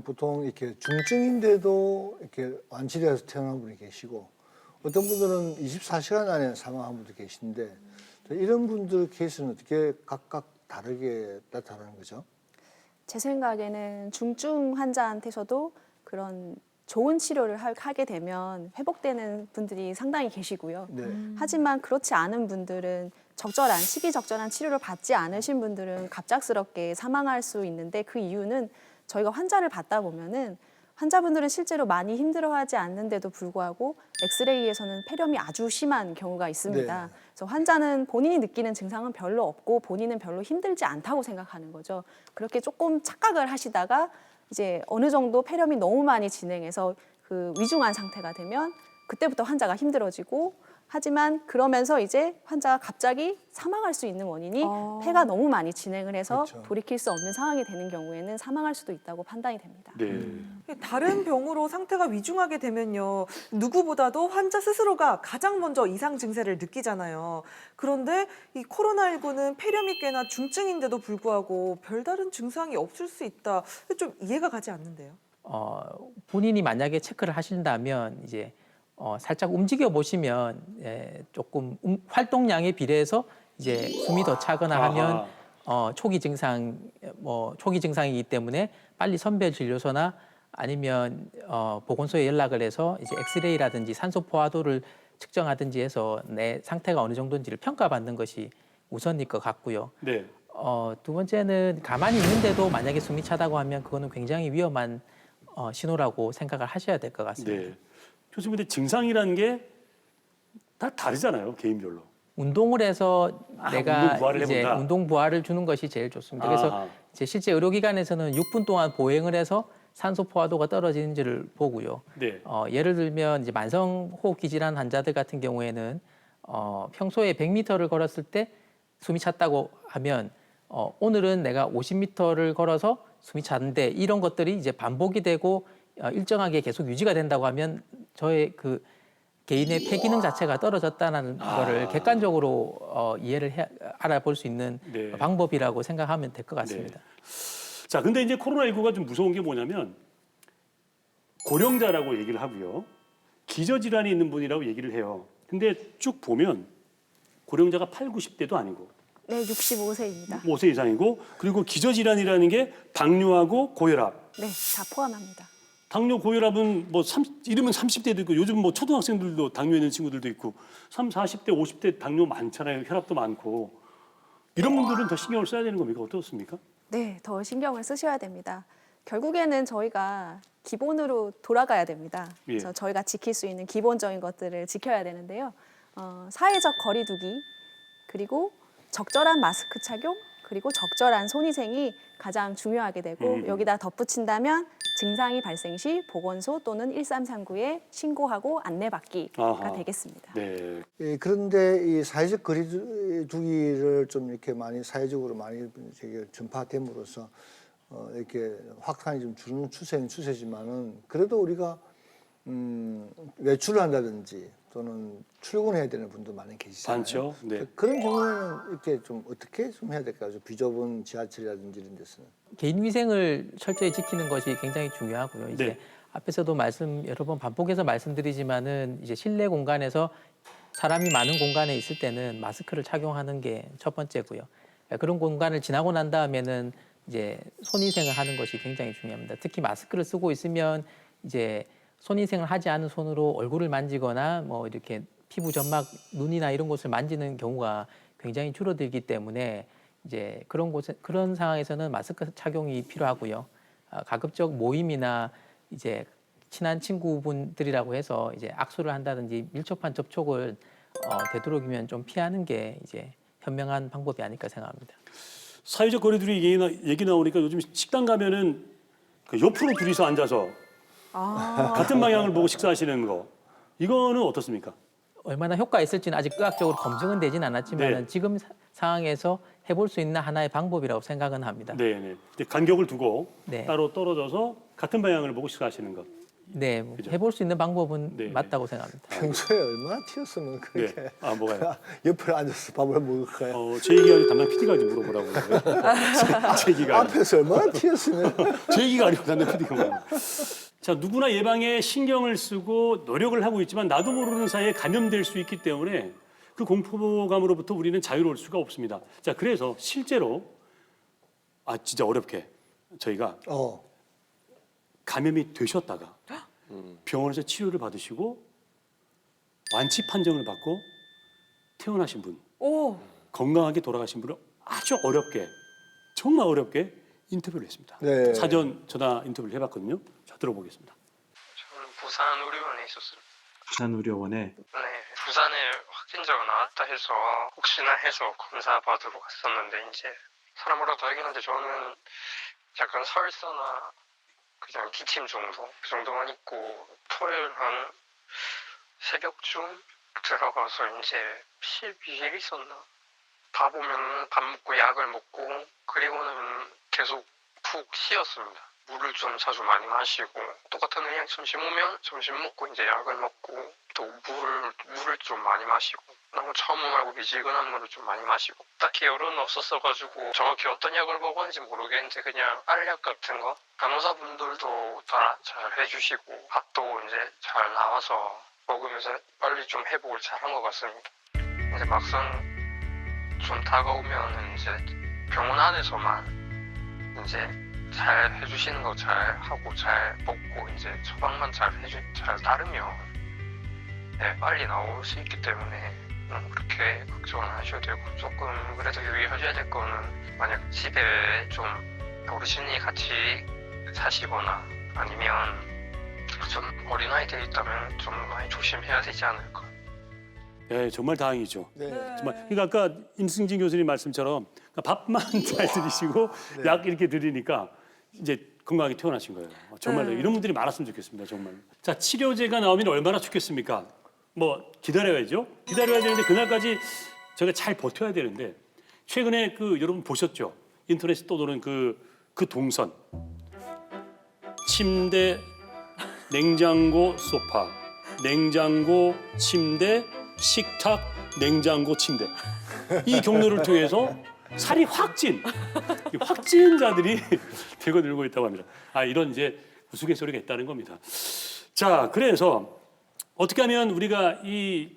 보통 이렇게 중증인데도 이렇게 완치돼서 태어난 분이 계시고 어떤 분들은 24시간 안에 사망한 분도 계신데 이런 분들 케이스는 어떻게 각각 다르게 나타나는 거죠? 제 생각에는 중증 환자한테서도 그런 좋은 치료를 하게 되면 회복되는 분들이 상당히 계시고요. 네. 하지만 그렇지 않은 분들은 시기적절한 치료를 받지 않으신 분들은 갑작스럽게 사망할 수 있는데 그 이유는 저희가 환자를 받다 보면은 환자분들은 실제로 많이 힘들어하지 않는데도 불구하고 엑스레이에서는 폐렴이 아주 심한 경우가 있습니다. 네. 그래서 환자는 본인이 느끼는 증상은 별로 없고 본인은 별로 힘들지 않다고 생각하는 거죠. 그렇게 조금 착각을 하시다가 이제 어느 정도 폐렴이 너무 많이 진행해서 그 위중한 상태가 되면 그때부터 환자가 힘들어지고 하지만 그러면서 이제 환자가 갑자기 사망할 수 있는 원인이 폐가 너무 많이 진행을 해서 그렇죠. 돌이킬 수 없는 상황이 되는 경우에는 사망할 수도 있다고 판단이 됩니다. 네. 다른 병으로 상태가 위중하게 되면요. 누구보다도 환자 스스로가 가장 먼저 이상 증세를 느끼잖아요. 그런데 이 코로나19는 폐렴이 꽤나 중증인데도 불구하고 별다른 증상이 없을 수 있다. 좀 이해가 가지 않는데요. 본인이 만약에 체크를 하신다면 이제 살짝 움직여 보시면 조금 활동량에 비례해서 이제 숨이 더 차거나 하면 초기 증상이기 때문에 빨리 선별 진료소나 아니면 보건소에 연락을 해서 이제 엑스레이라든지 산소 포화도를 측정하든지 해서 내 상태가 어느 정도인지를 평가받는 것이 우선일 것 같고요. 네. 두 번째는 가만히 있는데도 만약에 숨이 차다고 하면 그거는 굉장히 위험한 신호라고 생각을 하셔야 될 것 같습니다. 네. 교수님, 근데 증상이라는 게 다 다르잖아요, 개인별로. 운동을 해서 내가 운동 부하를 이제 해본다? 운동 부하를 주는 것이 제일 좋습니다. 그래서 아하. 이제 실제 의료기관에서는 6분 동안 보행을 해서 산소 포화도가 떨어지는지를 보고요. 네. 예를 들면 이제 만성호흡기 질환 환자들 같은 경우에는 평소에 100m를 걸었을 때 숨이 찼다고 하면 오늘은 내가 50m를 걸어서 숨이 찼는데 이런 것들이 이제 반복이 되고 일정하게 계속 유지가 된다고 하면 저의 그 개인의 폐 기능 자체가 떨어졌다는 거를 객관적으로 알아볼 수 있는 네. 방법이라고 생각하면 될 것 같습니다. 자, 근데 이제 코로나19가 좀 무서운 게 뭐냐면 고령자라고 얘기를 하고요. 기저질환이 있는 분이라고 얘기를 해요. 근데 쭉 보면 고령자가 8, 90대도 아니고 네, 65세입니다. 5세 이상이고 그리고 기저질환이라는 게 당뇨하고 고혈압. 네, 다 포함합니다. 당뇨, 고혈압은 뭐 이름은 30대도 있고 요즘 뭐 초등학생들도 당뇨 있는 친구들도 있고 30, 40대, 50대 당뇨 많잖아요. 혈압도 많고. 이런 분들은 더 신경을 써야 되는 겁니까? 어떻습니까? 네, 더 신경을 쓰셔야 됩니다. 결국에는 저희가 기본으로 돌아가야 됩니다. 예. 그래서 저희가 지킬 수 있는 기본적인 것들을 지켜야 되는데요. 사회적 거리 두기, 그리고 적절한 마스크 착용, 그리고 적절한 손위생이 가장 중요하게 되고 여기다 덧붙인다면 증상이 발생 시 보건소 또는 1339에 신고하고 안내받기가 되겠습니다. 네. 예, 그런데 이 사회적 거리두기를 좀 이렇게 많이 사회적으로 많이 전파됨으로써 이렇게 확산이 좀 줄는 추세지만은 그래도 우리가 외출을 한다든지 또는 출근해야 되는 분도 많이 계시잖아요. 많죠. 네. 그런 경우에는 이렇게 좀 어떻게 좀 해야 될까요? 비좁은 지하철이라든지 이런 데서는. 개인 위생을 철저히 지키는 것이 굉장히 중요하고요. 이제 네. 앞에서도 여러 번 반복해서 말씀드리지만은 이제 실내 공간에서 사람이 많은 공간에 있을 때는 마스크를 착용하는 게 첫 번째고요. 그런 공간을 지나고 난 다음에는 이제 손위생을 하는 것이 굉장히 중요합니다. 특히 마스크를 쓰고 있으면 이제 손위생을 하지 않은 손으로 얼굴을 만지거나 뭐 이렇게 피부 점막, 눈이나 이런 곳을 만지는 경우가 굉장히 줄어들기 때문에 이제 그런 상황에서는 마스크 착용이 필요하고요. 가급적 모임이나 이제 친한 친구분들이라고 해서 이제 악수를 한다든지 밀접한 접촉을 되도록이면 좀 피하는 게 이제 현명한 방법이 아닐까 생각합니다. 사회적 거리두기 얘기 나오니까 요즘 식당 가면은 그 옆으로 둘이서 앉아서 같은 방향을 보고 식사하시는 거 이거는 어떻습니까? 얼마나 효과가 있을지는 아직 의학적으로 검증은 되진 않았지만 네. 지금 상황에서 해볼 수 있는 하나의 방법이라고 생각은 합니다. 네. 간격을 두고 네. 따로 떨어져서 같은 방향을 보고 식사하시는 것. 네, 그죠? 해볼 수 있는 방법은 네. 맞다고 생각합니다. 평소에 얼마나 튀었으면 그렇게 네. 뭐가요? 옆에 앉아서 밥을 먹을까요? 제 얘기가 아니고 담당 PD가 물어보라고 그래요. 제 얘기가 아니고. 앞에서 얼마나 튀었으면. 제 얘기가 아니고 담당 PD가 물어보라고. 자, 누구나 예방에 신경을 쓰고 노력을 하고 있지만 나도 모르는 사이에 감염될 수 있기 때문에 그 공포감으로부터 우리는 자유로울 수가 없습니다. 자, 그래서 실제로 진짜 어렵게 저희가 감염이 되셨다가 병원에서 치료를 받으시고 완치 판정을 받고 퇴원하신 분, 건강하게 돌아가신 분을 아주 어렵게, 정말 어렵게 인터뷰를 했습니다. 네. 사전 전화 인터뷰를 해봤거든요. 자, 들어보겠습니다. 저는 부산 의료원에 있었어요. 부산 의료원에 네, 부산에 확진자가 나왔다 해서 혹시나 해서 검사 받으러 갔었는데 이제 사람마다 다르긴 한데 저는 약간 설사나 그냥 기침 정도 그 정도만 있고 토요일 한 새벽쯤 들어가서 이제 12일 있었나? 밥 오면 밥 먹고 약을 먹고 그리고는 계속 푹 쉬었습니다. 물을 좀 자주 많이 마시고 똑같은 그냥 점심 오면 점심 먹고 이제 약을 먹고 또 물을 좀 많이 마시고 너무 처음하고 미지근한 물을 좀 많이 마시고 딱히 열은 없었어가지고 정확히 어떤 약을 먹었는지 모르겠는데 그냥 알약 같은 거 간호사분들도 다 잘 해주시고 밥도 이제 잘 나와서 먹으면서 빨리 좀 회복을 잘한 것 같습니다. 이제 막상 좀 다가오면 이제 병원 안에서만 이제 잘 해주시는 거 잘 하고 잘 먹고 이제 처방만 잘 따르면 네, 빨리 나올 수 있기 때문에 그렇게 걱정 안 하셔도 되고 조금 그래도 유의하셔야 될 거는 만약 집에 좀 어르신이 같이 사시거나 아니면 좀 어린아이들이 있다면 좀 많이 조심해야 되지 않을까. 네, 정말 다행이죠. 네. 정말 그러니까 아까 임승진 교수님 말씀처럼 밥만 잘 드시고 약 이렇게 드리니까 이제 건강하게 퇴원하신 거예요. 정말로 이런 분들이 많았으면 좋겠습니다. 정말. 자, 치료제가 나오면 얼마나 좋겠습니까? 뭐 기다려야죠. 기다려야 되는데 그날까지 저희가 잘 버텨야 되는데 최근에 여러분 보셨죠? 인터넷에 떠도는 그 동선. 침대, 냉장고, 소파, 냉장고, 침대, 식탁, 냉장고, 침대. 이 경로를 통해서 살이 확진자들이 되고 늘고 있다고 합니다. 이런 이제 우스갯소리가 있다는 겁니다. 자, 그래서 어떻게 하면 우리가 이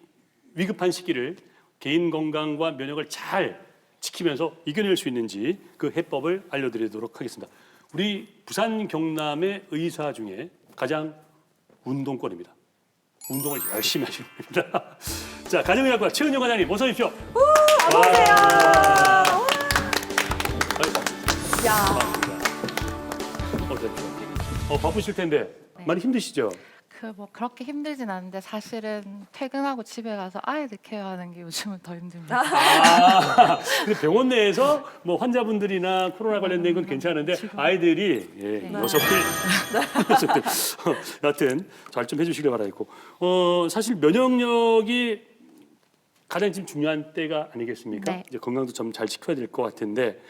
위급한 시기를 개인 건강과 면역을 잘 지키면서 이겨낼 수 있는지 그 해법을 알려드리도록 하겠습니다. 우리 부산 경남의 의사 중에 가장 운동권입니다. 운동을 열심히 하시는 분입니다. 자, 가정의학과 최은영 과장님 어서 오십시오. 어서 오세요. 야. 어서 오십시오. 바쁘실 텐데 많이 힘드시죠? 그렇게 힘들진 않은데 사실은 퇴근하고 집에 가서 아이들 케어하는 게 요즘은 더 힘듭니다. 근데 병원 내에서 뭐 환자분들이나 코로나 관련된 건 괜찮은데 아이들이 녀석들 여하튼 잘 좀 해주시길 바라겠고 사실 면역력이 가장 지금 중요한 때가 아니겠습니까? 네. 이제 건강도 좀 잘 지켜야 될 것 같은데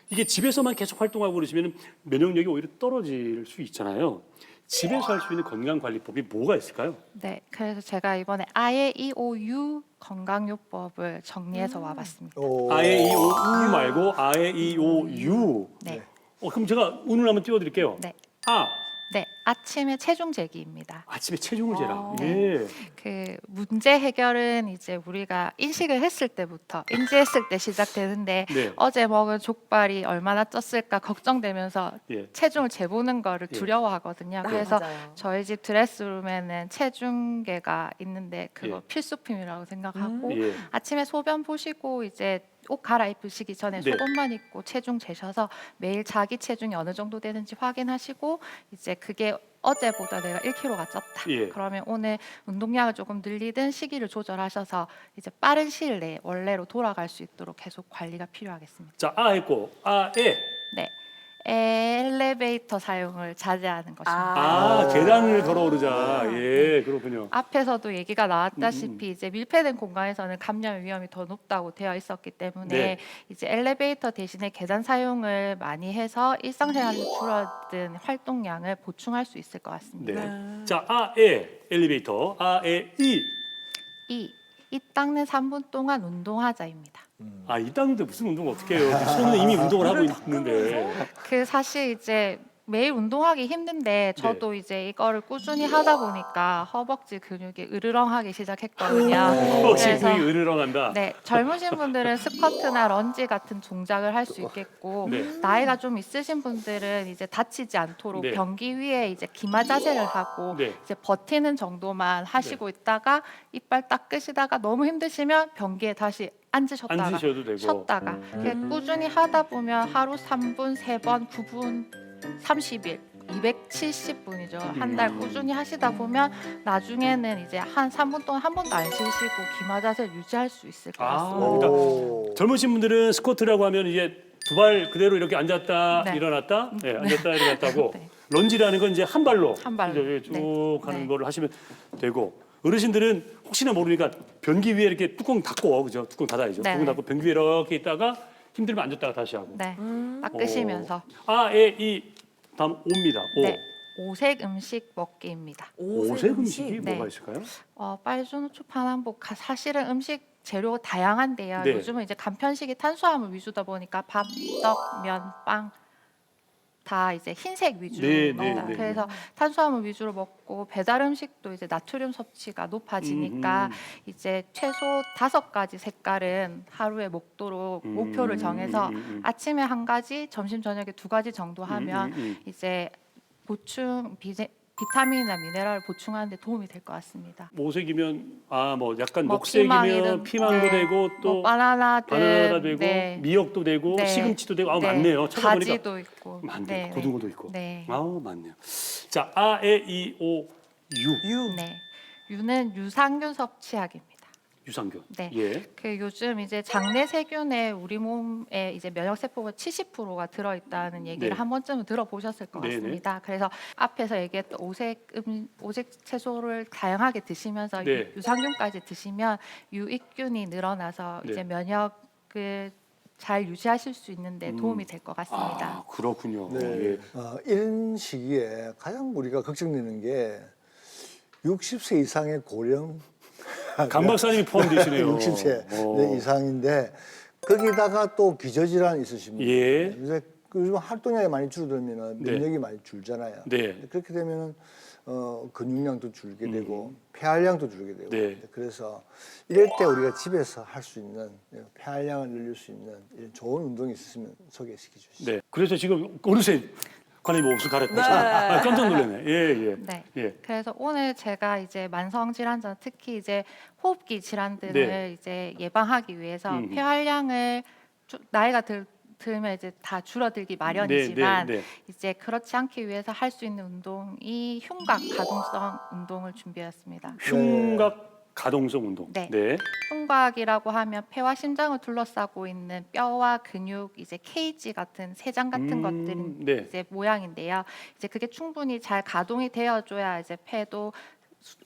이게 집에서만 계속 활동하고 그러시면 면역력이 오히려 떨어질 수 있잖아요. 집에서 할 수 있는 건강관리법이 뭐가 있을까요? 네, 그래서 제가 이번에 아예255U 건강요법을 정리해서 와봤습니다. 아예255U 말고 아예255U. 네. 그럼 제가 오늘 한번 띄워드릴게요. 네. 네, 아침에 체중 재기입니다. 아침에 체중을 재라. 네. 그 문제 해결은 이제 우리가 인식을 했을 때부터 인지했을 때 시작되는데 네. 어제 먹은 족발이 얼마나 쪘을까 걱정되면서 체중을 재보는 거를 두려워하거든요. 그래서 맞아요. 저희 집 드레스룸에는 체중계가 있는데 그거 필수품이라고 생각하고 아침에 소변 보시고 이제 옷 갈아입으시기 전에 네. 속옷만 입고 체중 재셔서 매일 자기 체중이 어느 정도 되는지 확인하시고 이제 그게 어제보다 내가 1kg가 쪘다. 그러면 오늘 운동량을 조금 늘리든 시기를 조절하셔서 이제 빠른 시일 내에 원래로 돌아갈 수 있도록 계속 관리가 필요하겠습니다. 자, 했고 에. 네. 엘리베이터 사용을 자제하는 것입니다. 계단을 걸어오르자. 그렇군요. 앞에서도 얘기가 나왔다시피 이제 밀폐된 공간에서는 감염 위험이 더 높다고 되어 있었기 때문에 이제 엘리베이터 대신에 계단 사용을 많이 해서 일상생활에서 줄어든 활동량을 보충할 수 있을 것 같습니다. 자, 엘리베이터. 이 닦는 3분 동안 운동하자입니다. 이 닦는데 무슨 운동을 어떻게 해요? 손은 이미 운동을 하고 있는데. 그 사실 이제 매일 운동하기 힘든데 저도 이제 이거를 꾸준히 하다 보니까 허벅지 근육이 으르렁하기 시작했거든요. 허벅지 근육이 으르렁한다. 네, 젊으신 분들은 스쿼트나 런지 같은 동작을 할 수 있겠고 나이가 좀 있으신 분들은 이제 다치지 않도록 변기 위에 이제 기마 자세를 하고 이제 버티는 정도만 하시고 있다가 이빨 닦으시다가 너무 힘드시면 변기에 다시 앉으셨다가 앉으셔도 되고. 쉬었다가 꾸준히 하다 보면 하루 3분 3번 9분 30일 270분이죠. 한 달 꾸준히 하시다 보면 나중에는 이제 한 3분 동안 한 번도 안 쉬시고 기마 자세를 유지할 수 있을 것 같습니다. 그러니까 젊으신 분들은 스쿼트라고 하면 이제 두 발 그대로 이렇게 앉았다 네. 일어났다, 네, 앉았다 일어났다고. 런지라는 건 이제 한 발로 이제 쭉 네. 하는 거를 하시면 되고, 어르신들은 혹시나 모르니까 변기 위에 이렇게 뚜껑 닫고, 그죠? 뚜껑 닫아야죠. 네. 뚜껑 닫고 변기 위에 이렇게 있다가 힘들면 앉았다가 다시 하고. 네, 닦으시면서. 다음 오입니다. 오. 네, 오색 음식 먹기입니다. 오색 음식이 네. 뭐가 있을까요? 빨주노초 파남복 사실은 음식 재료 다양한데요. 네. 요즘은 이제 간편식이 탄수화물 위주다 보니까 밥, 떡, 면, 빵 다 이제 흰색 위주입니다. 네, 네, 네. 그래서 탄수화물 위주로 먹고 배달 음식도 이제 나트륨 섭취가 높아지니까 이제 최소 5가지 색깔은 하루에 먹도록 목표를 정해서 아침에 1가지, 점심 저녁에 2가지 정도 하면 이제 보충 비타민이나 미네랄을 보충하는 데 도움이 될 것 같습니다. 오색이면 뭐 약간 뭐 녹색이면 피망도 네. 되고 또 뭐 바나나도 되고 네. 미역도 되고 네. 시금치도 되고 네. 많네요. 찾아보니까 가지도 있고 많네. 네, 고등어도 있고. 네. 많네요. 자, 아, 에, 이, 오, 유. 네. 유는 유산균 섭취하기입니다. 유산균. 네. 예. 그 요즘 이제 장내 세균에 우리 몸에 이제 면역 세포가 70%가 들어 있다는 얘기를 네. 한 번쯤은 들어보셨을 것 네네. 같습니다. 그래서 앞에서 얘기했던 오색 채소를 다양하게 드시면서 네. 유산균까지 드시면 유익균이 늘어나서 네. 이제 면역을 잘 유지하실 수 있는데 도움이 될 것 같습니다. 그렇군요. 네. 예. 이런 시기에 가장 우리가 걱정되는 게 60세 이상의 고령 강 박사님이 포함되시네요. 60세 이상인데 거기다가 또 기저질환 있으신 분. 예. 이제 요즘 활동량이 많이 줄어들면 네. 면역이 많이 줄잖아요. 네. 그렇게 되면 근육량도 줄게 되고 폐활량도 줄게 되고. 네. 그래서 이럴 때 우리가 집에서 할 수 있는 폐활량을 늘릴 수 있는 이런 좋은 운동이 있으면 소개시켜 주시죠. 네. 그래서 지금 어느새 관장님 옷을 갈아입고 네. 깜짝 놀랐네. 예. 네. 예. 그래서 오늘 제가 이제 만성 질환자, 특히 이제 호흡기 질환들을 네. 이제 예방하기 위해서 폐활량을 나이가 들면 이제 다 줄어들기 마련이지만 네. 이제 그렇지 않기 위해서 할 수 있는 운동이 흉곽 가동성 운동을 준비했습니다. 흉곽 가동성 운동. 네. 네. 흉곽이라고 하면 폐와 심장을 둘러싸고 있는 뼈와 근육, 이제 케이지 같은 세장 같은 것들은 네. 이제 모양인데요. 이제 그게 충분히 잘 가동이 되어줘야 이제 폐도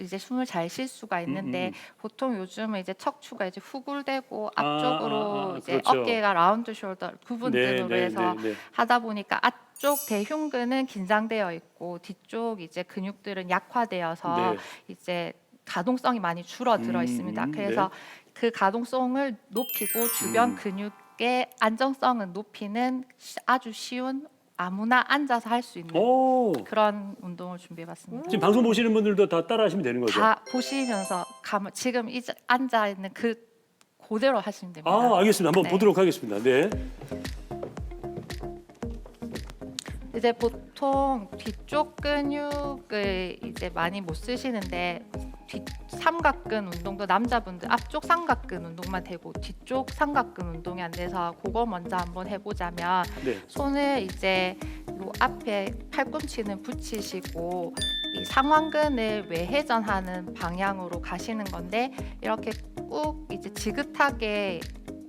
이제 숨을 잘 쉴 수가 있는데 보통 요즘은 이제 척추가 이제 후굴되고 앞쪽으로 이제 그렇죠. 어깨가 라운드 숄더 구분등으로 해서 하다 보니까 앞쪽 대흉근은 긴장되어 있고 뒤쪽 이제 근육들은 약화되어서 네. 이제 가동성이 많이 줄어들어 있습니다. 그래서 그 가동성을 높이고 주변 근육의 안정성을 높이는 아주 쉬운 아무나 앉아서 할 수 있는 그런 운동을 준비해봤습니다. 지금 방송 보시는 분들도 다 따라하시면 되는 거죠? 다 보시면서 지금 앉아 있는 그대로 하시면 됩니다. 알겠습니다. 한번 네. 보도록 하겠습니다. 네. 이제 보통 뒤쪽 근육을 이제 많이 못 쓰시는데 삼각근 운동도 남자분들 앞쪽 삼각근 운동만 되고 뒤쪽 삼각근 운동이 안 돼서 그거 먼저 한번 해보자면 네. 손을 이제 요 앞에 팔꿈치는 붙이시고 이 상완근을 외회전하는 방향으로 가시는 건데 이렇게 꾹 이제 지긋하게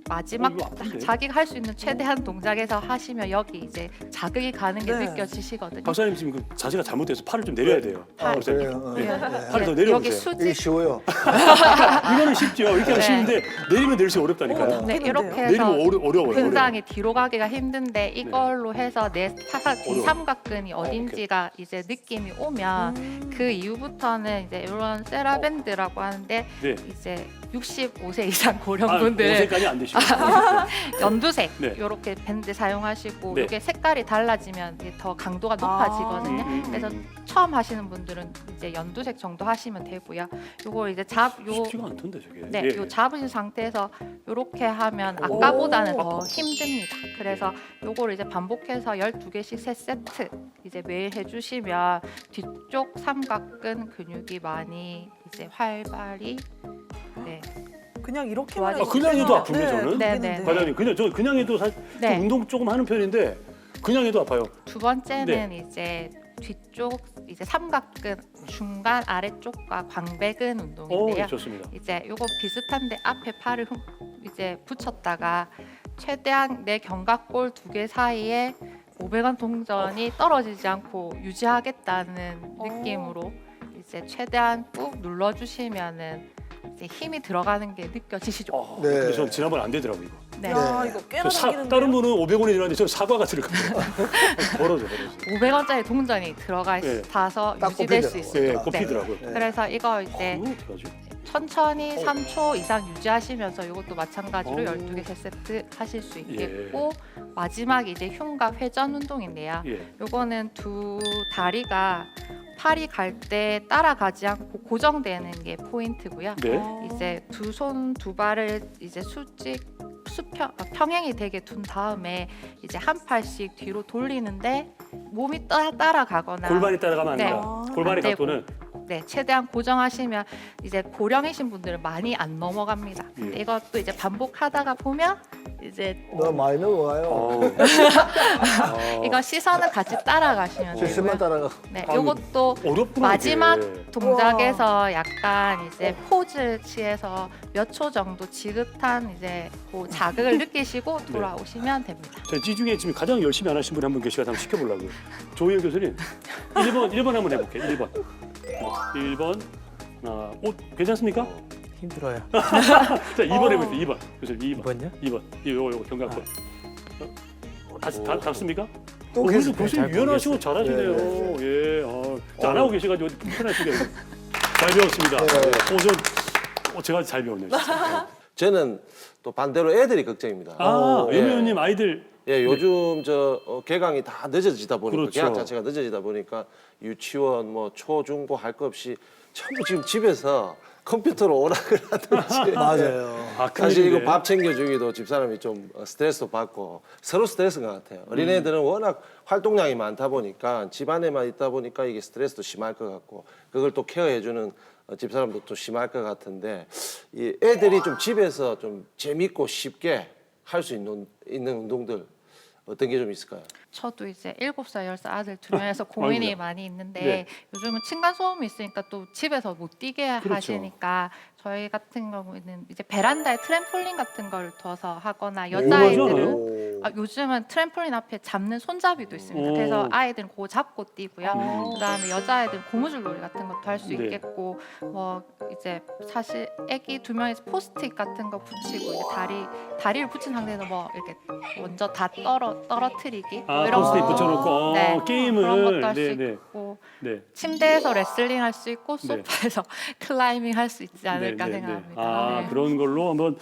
마지막 이거 아픈데? 자기가 할 수 있는 최대한 동작에서 하시면 여기 이제 자극이 가는 게 느껴지시거든요. 박사님 지금 그 자세가 잘못돼서 팔을 좀 내려야 돼요. 그래요. 팔을 더 여기 내려보세요. 수직 쉬워요. 이거는 쉽죠. 이렇게 하면 쉬운데 내리면 내릴수록 어렵다니까요. 네, 이렇게 해서 내리면 어려워요. 근상이 뒤로 가기가 힘든데 이걸로 해서 내 이 삼각근이 어딘지가 이제 느낌이 오면 그 이후부터는 이제 이런 세라밴드라고 하는데 이제 65세 이상 고령분들 5세까지 안 되시고 연두색 네. 이렇게 밴드 사용하시고 네. 이게 색깔이 달라지면 이제 더 강도가 높아지거든요. 그래서 처음 하시는 분들은 이제 연두색 정도 하시면 되고요. 요거 이제 쉽지가 않던데 저게. 네, 요 잡으신 상태에서 이렇게 하면 아까보다는 더 힘듭니다. 그래서 요거를 이제 반복해서 12개씩 3세트 이제 매일 해주시면 뒤쪽 삼각근 근육이 많이 이제 활발히 그냥 이렇게만 그냥 해도 아픈데 저는. 네. 과장님 그냥 해도 사실 좀 운동 조금 하는 편인데 그냥 해도 아파요. 두 번째는 이제 뒤쪽 이제 삼각근 중간 아래쪽과 광배근 운동인데요. 좋습니다. 이제 요거 비슷한데 앞에 팔을 이제 붙였다가 최대한 내 견갑골 2개 사이에 500원 동전이 떨어지지 않고 유지하겠다는 느낌으로 이제 최대한 꾹 눌러주시면은 이제 힘이 들어가는 게 느껴지시죠? 네. 근데 저는 지난번 안 되더라고요, 이거. 네. 야, 이거 꽤나 당기는데요. 다른 분은 500원이 들어갔는데 저는 사과가 들어가요. 벌어져. 500원짜리 동전이 들어가 네. 있어서 딱 유지될 수 꼽히더라고요. 있어요. 네, 꼽히더라고요. 그래서 이거 이제 천천히 3초 이상 유지하시면서 이것도 마찬가지로 12개 3세트 하실 수 있겠고 마지막에 이제 흉곽 회전 운동인데요. 요거는 두 다리가 팔이 갈 때 따라가지 않고 고정되는 게 포인트고요. 이제 두 손 두 발을 이제 평행이 되게 둔 다음에 이제 한 팔씩 뒤로 돌리는데 몸이 따라가거나 골반이 따라가면 안 된다. 골반의 안 되고. 각도는 네, 최대한 고정하시면 이제 고령이신 분들은 많이 안 넘어갑니다. 근데 이것도 이제 반복하다가 보면 이제 너 많이 넘어가요. 이거 시선은 같이 따라가시면 실수만 따라가. 네, 이것도 어렵구나, 마지막 이게. 동작에서 약간 이제 포즈 취해서 몇 초 정도 지긋한 이제 그 자극을 느끼시고 돌아오시면 됩니다. 이 중에 지금 가장 열심히 안 하신 분이 한 분 계시가 한번 시켜보려고요. 조희연 교수님, 1번 한번 해볼게요. 1번. 괜찮습니까? 힘들어요. 자, 2번 해볼게요. 2번. 교수님, 2번. 2번요? 2번. 요거 견갑골. 다시 답습니까? 또 교수님 계속 유연하시고 잘하시네요. 안 하고 계셔가지고 불편하시게 잘 배웠습니다. 제가 잘 배웠네요. 진짜. 저는 또 반대로 애들이 걱정입니다. 연 의원님 아이들. 요즘 개강이 다 늦어지다 보니까 그렇죠. 개학 자체가 늦어지다 보니까 유치원 뭐 초, 중고 할 거 없이 전부 지금 집에서 컴퓨터로 오락을 하든지. 맞아요. 사실 이거 밥 챙겨주기도 집사람이 좀 스트레스도 받고 서로 스트레스인 것 같아요. 어린애들은 워낙 활동량이 많다 보니까 집안에만 있다 보니까 이게 스트레스도 심할 것 같고 그걸 또 케어해주는 집사람도 또 심할 것 같은데 이 애들이 좀 집에서 좀 재밌고 쉽게 할 수 있는 운동들 어떤 게 좀 있을까요? 저도 이제 7살, 10살 아들 2명에서 고민이 많이 있는데 요즘은 층간소음이 있으니까 또 집에서 못 뛰게 하시니까 저희 같은 경우에는 이제 베란다에 트램폴린 같은 걸 둬서 하거나 여자아이들은 요즘은 트램폴린 앞에 잡는 손잡이도 있습니다. 그래서 아이들은 그거 잡고 뛰고요. 그다음에 여자아이들은 고무줄놀이 같은 것도 할 수 있겠고 뭐 이제 사실 애기 2명이서 포스트잇 같은 거 붙이고 이제 다리를 붙인 상태에서 뭐 이렇게 먼저 다 떨어뜨리기 이런 포스트잇 거. 붙여놓고 게임을 그런 것도 할 수 있고 침대에서 레슬링 할 수 있고 소파에서 클라이밍 할 수 있지 않을까 생각합니다. 그런 걸로 한번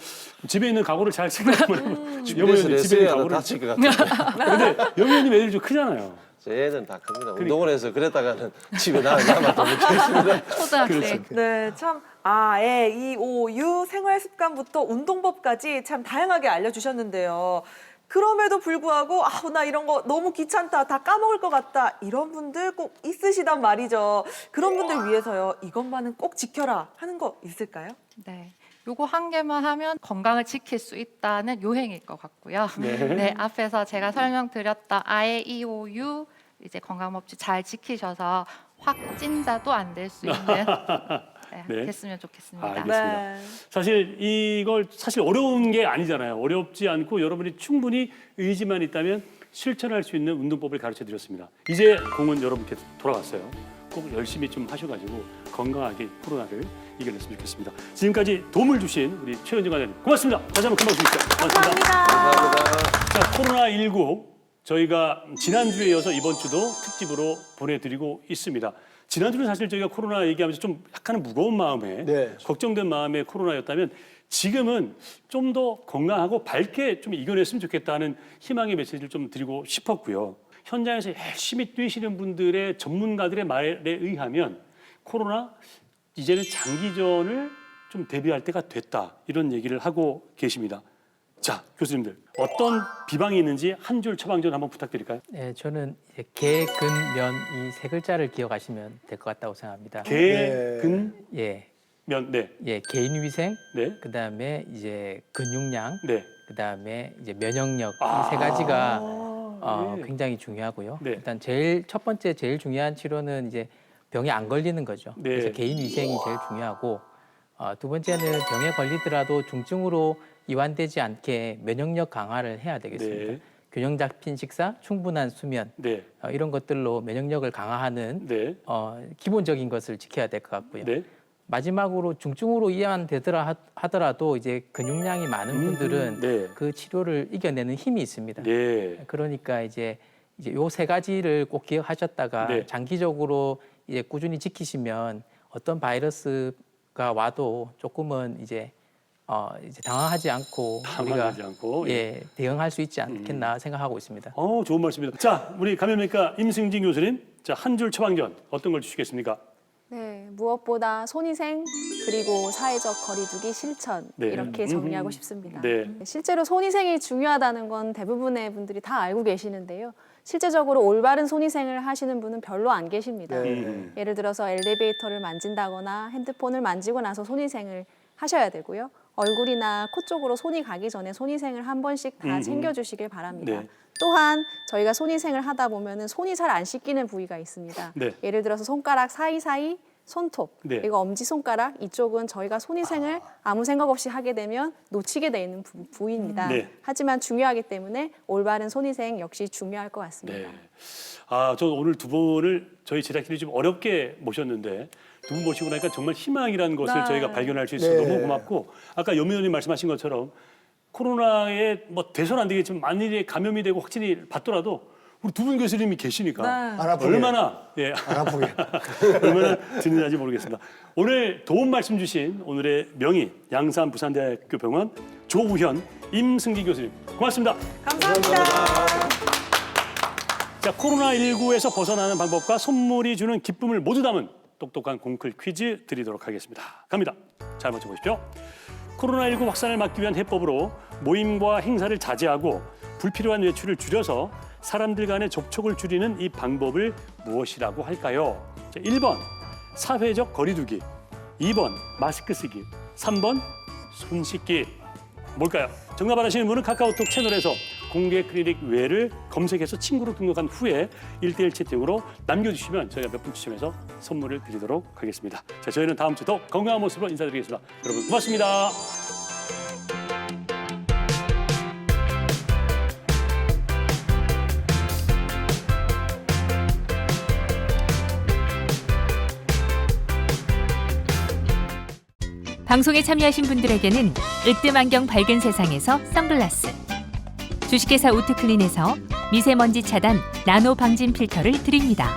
집에 있는 가구를 잘 생각해보면 집에서 레슬링하다 다칠 것 같은데. 근데 영희님 애들이 좀 크잖아요. 애는 다 큽니다. 운동을 해서 그랬다가는 집에 나만 더 묻혀있습니다. 초등학생. 네, 참 아, 예, 이, 오, 유 생활 습관부터 운동법까지 참 다양하게 알려주셨는데요. 그럼에도 불구하고 나 이런 거 너무 귀찮다, 다 까먹을 것 같다 이런 분들 꼭 있으시단 말이죠. 그런 분들 위해서요. 이것만은 꼭 지켜라 하는 거 있을까요? 네. 요거 한 개만 하면 건강을 지킬 수 있다는 요행일 것 같고요. 네, 앞에서 제가 설명드렸던 아에이오유 이제 건강법칙 잘 지키셔서 확진자도 안 될 수 있는 됐으면 좋겠습니다. 알겠습니다. 사실 이걸 어려운 게 아니잖아요. 어렵지 않고 여러분이 충분히 의지만 있다면 실천할 수 있는 운동법을 가르쳐 드렸습니다. 이제 공은 여러분께 돌아왔어요. 꼭 열심히 좀 하셔가지고 건강하게 코로나를 이겨냈으면 좋겠습니다. 지금까지 도움을 주신 우리 최은정 과장님 고맙습니다. 다시 한번 고맙습니다. 감사합니다. 자, 코로나19 저희가 지난주에 이어서 이번 주도 특집으로 보내드리고 있습니다. 지난주는 사실 저희가 코로나 얘기하면서 좀 약간은 무거운 마음에 걱정된 마음에 코로나였다면 지금은 좀 더 건강하고 밝게 좀 이겨냈으면 좋겠다는 희망의 메시지를 좀 드리고 싶었고요. 현장에서 열심히 뛰시는 분들의 전문가들의 말에 의하면 코로나 이제는 장기전을 좀 대비할 때가 됐다 이런 얘기를 하고 계십니다. 자, 교수님들 어떤 비방이 있는지 한 줄 처방전 한번 부탁드릴까요? 네, 저는 개, 근, 면 이 세 글자를 기억하시면 될 것 같다고 생각합니다. 개, 근, 면, 개인 위생, 그다음에 이제 근육량, 그다음에 이제 면역력 이 세 가지가 굉장히 중요하고요. 네. 일단 첫 번째 제일 중요한 치료는 이제 병에 안 걸리는 거죠. 네. 그래서 개인 위생이 제일 중요하고 두 번째는 병에 걸리더라도 중증으로 이완되지 않게 면역력 강화를 해야 되겠습니다. 네. 균형 잡힌 식사, 충분한 수면 네. 이런 것들로 면역력을 강화하는 네. 기본적인 것을 지켜야 될 것 같고요. 네. 마지막으로 중증으로 이완되더라 하더라도 이제 근육량이 많은 분들은 네. 그 치료를 이겨내는 힘이 있습니다. 네. 그러니까 이제 요 세 가지를 꼭 기억하셨다가 네. 장기적으로 이제 꾸준히 지키시면 어떤 바이러스가 와도 조금은 이제 당황하지 않고 당황하지 않고 대응할 수 있지 않겠나 생각하고 있습니다. 좋은 말씀입니다. 자, 우리 감염내과 임승진 교수님, 자, 한 줄 처방전 어떤 걸 주시겠습니까? 네, 무엇보다 손위생 그리고 사회적 거리두기 실천 네. 이렇게 정리하고 싶습니다. 네. 실제로 손위생이 중요하다는 건 대부분의 분들이 다 알고 계시는데요. 실제적으로 올바른 손위생을 하시는 분은 별로 안 계십니다. 네. 예를 들어서 엘리베이터를 만진다거나 핸드폰을 만지고 나서 손위생을 하셔야 되고요. 얼굴이나 코 쪽으로 손이 가기 전에 손위생을 한 번씩 다 챙겨주시길 바랍니다. 네. 또한 저희가 손위생을 하다 보면은 손이 잘 안 씻기는 부위가 있습니다. 네. 예를 들어서 손가락 사이사이 손톱, 네. 그리고 엄지손가락 이쪽은 저희가 손위생을 아무 생각 없이 하게 되면 놓치게 돼 있는 부위입니다. 네. 하지만 중요하기 때문에 올바른 손위생 역시 중요할 것 같습니다. 네. 저 오늘 두 분을 저희 제작진이 좀 어렵게 모셨는데 두 분 모시고 나니까 정말 희망이라는 것을 저희가 발견할 수 있어서 네. 너무 고맙고 아까 염 의원님 말씀하신 것처럼 코로나에 뭐 돼서는 안 되겠지만 만일에 감염이 되고 확진이 받더라도 우리 두 분 교수님이 계시니까 안 아프게. 얼마나 안 아프게. 얼마나 든든한지 모르겠습니다. 오늘 도움 말씀 주신 오늘의 명의 양산 부산대학교 병원 조우현 임승기 교수님 고맙습니다. 감사합니다. 자, 코로나19에서 벗어나는 방법과 선물이 주는 기쁨을 모두 담은 똑똑한 공클 퀴즈 드리도록 하겠습니다. 갑니다. 잘 맞춰보십시오. 코로나19 확산을 막기 위한 해법으로 모임과 행사를 자제하고 불필요한 외출을 줄여서 사람들 간의 접촉을 줄이는 이 방법을 무엇이라고 할까요? 자, 1번 사회적 거리두기, 2번 마스크 쓰기, 3번 손 씻기. 뭘까요? 정답 아시는 분은 카카오톡 채널에서 공개 클리닉 외를 검색해서 친구로 등록한 후에 1:1 채팅으로 남겨주시면 저희가 몇 분 추첨해서 선물을 드리도록 하겠습니다. 자, 저희는 다음 주 더 건강한 모습으로 인사드리겠습니다. 여러분 고맙습니다. 방송에 참여하신 분들에게는 으뜸 안경 밝은 세상에서 선글라스, 주식회사 우트클린에서 미세먼지 차단 나노 방진 필터를 드립니다.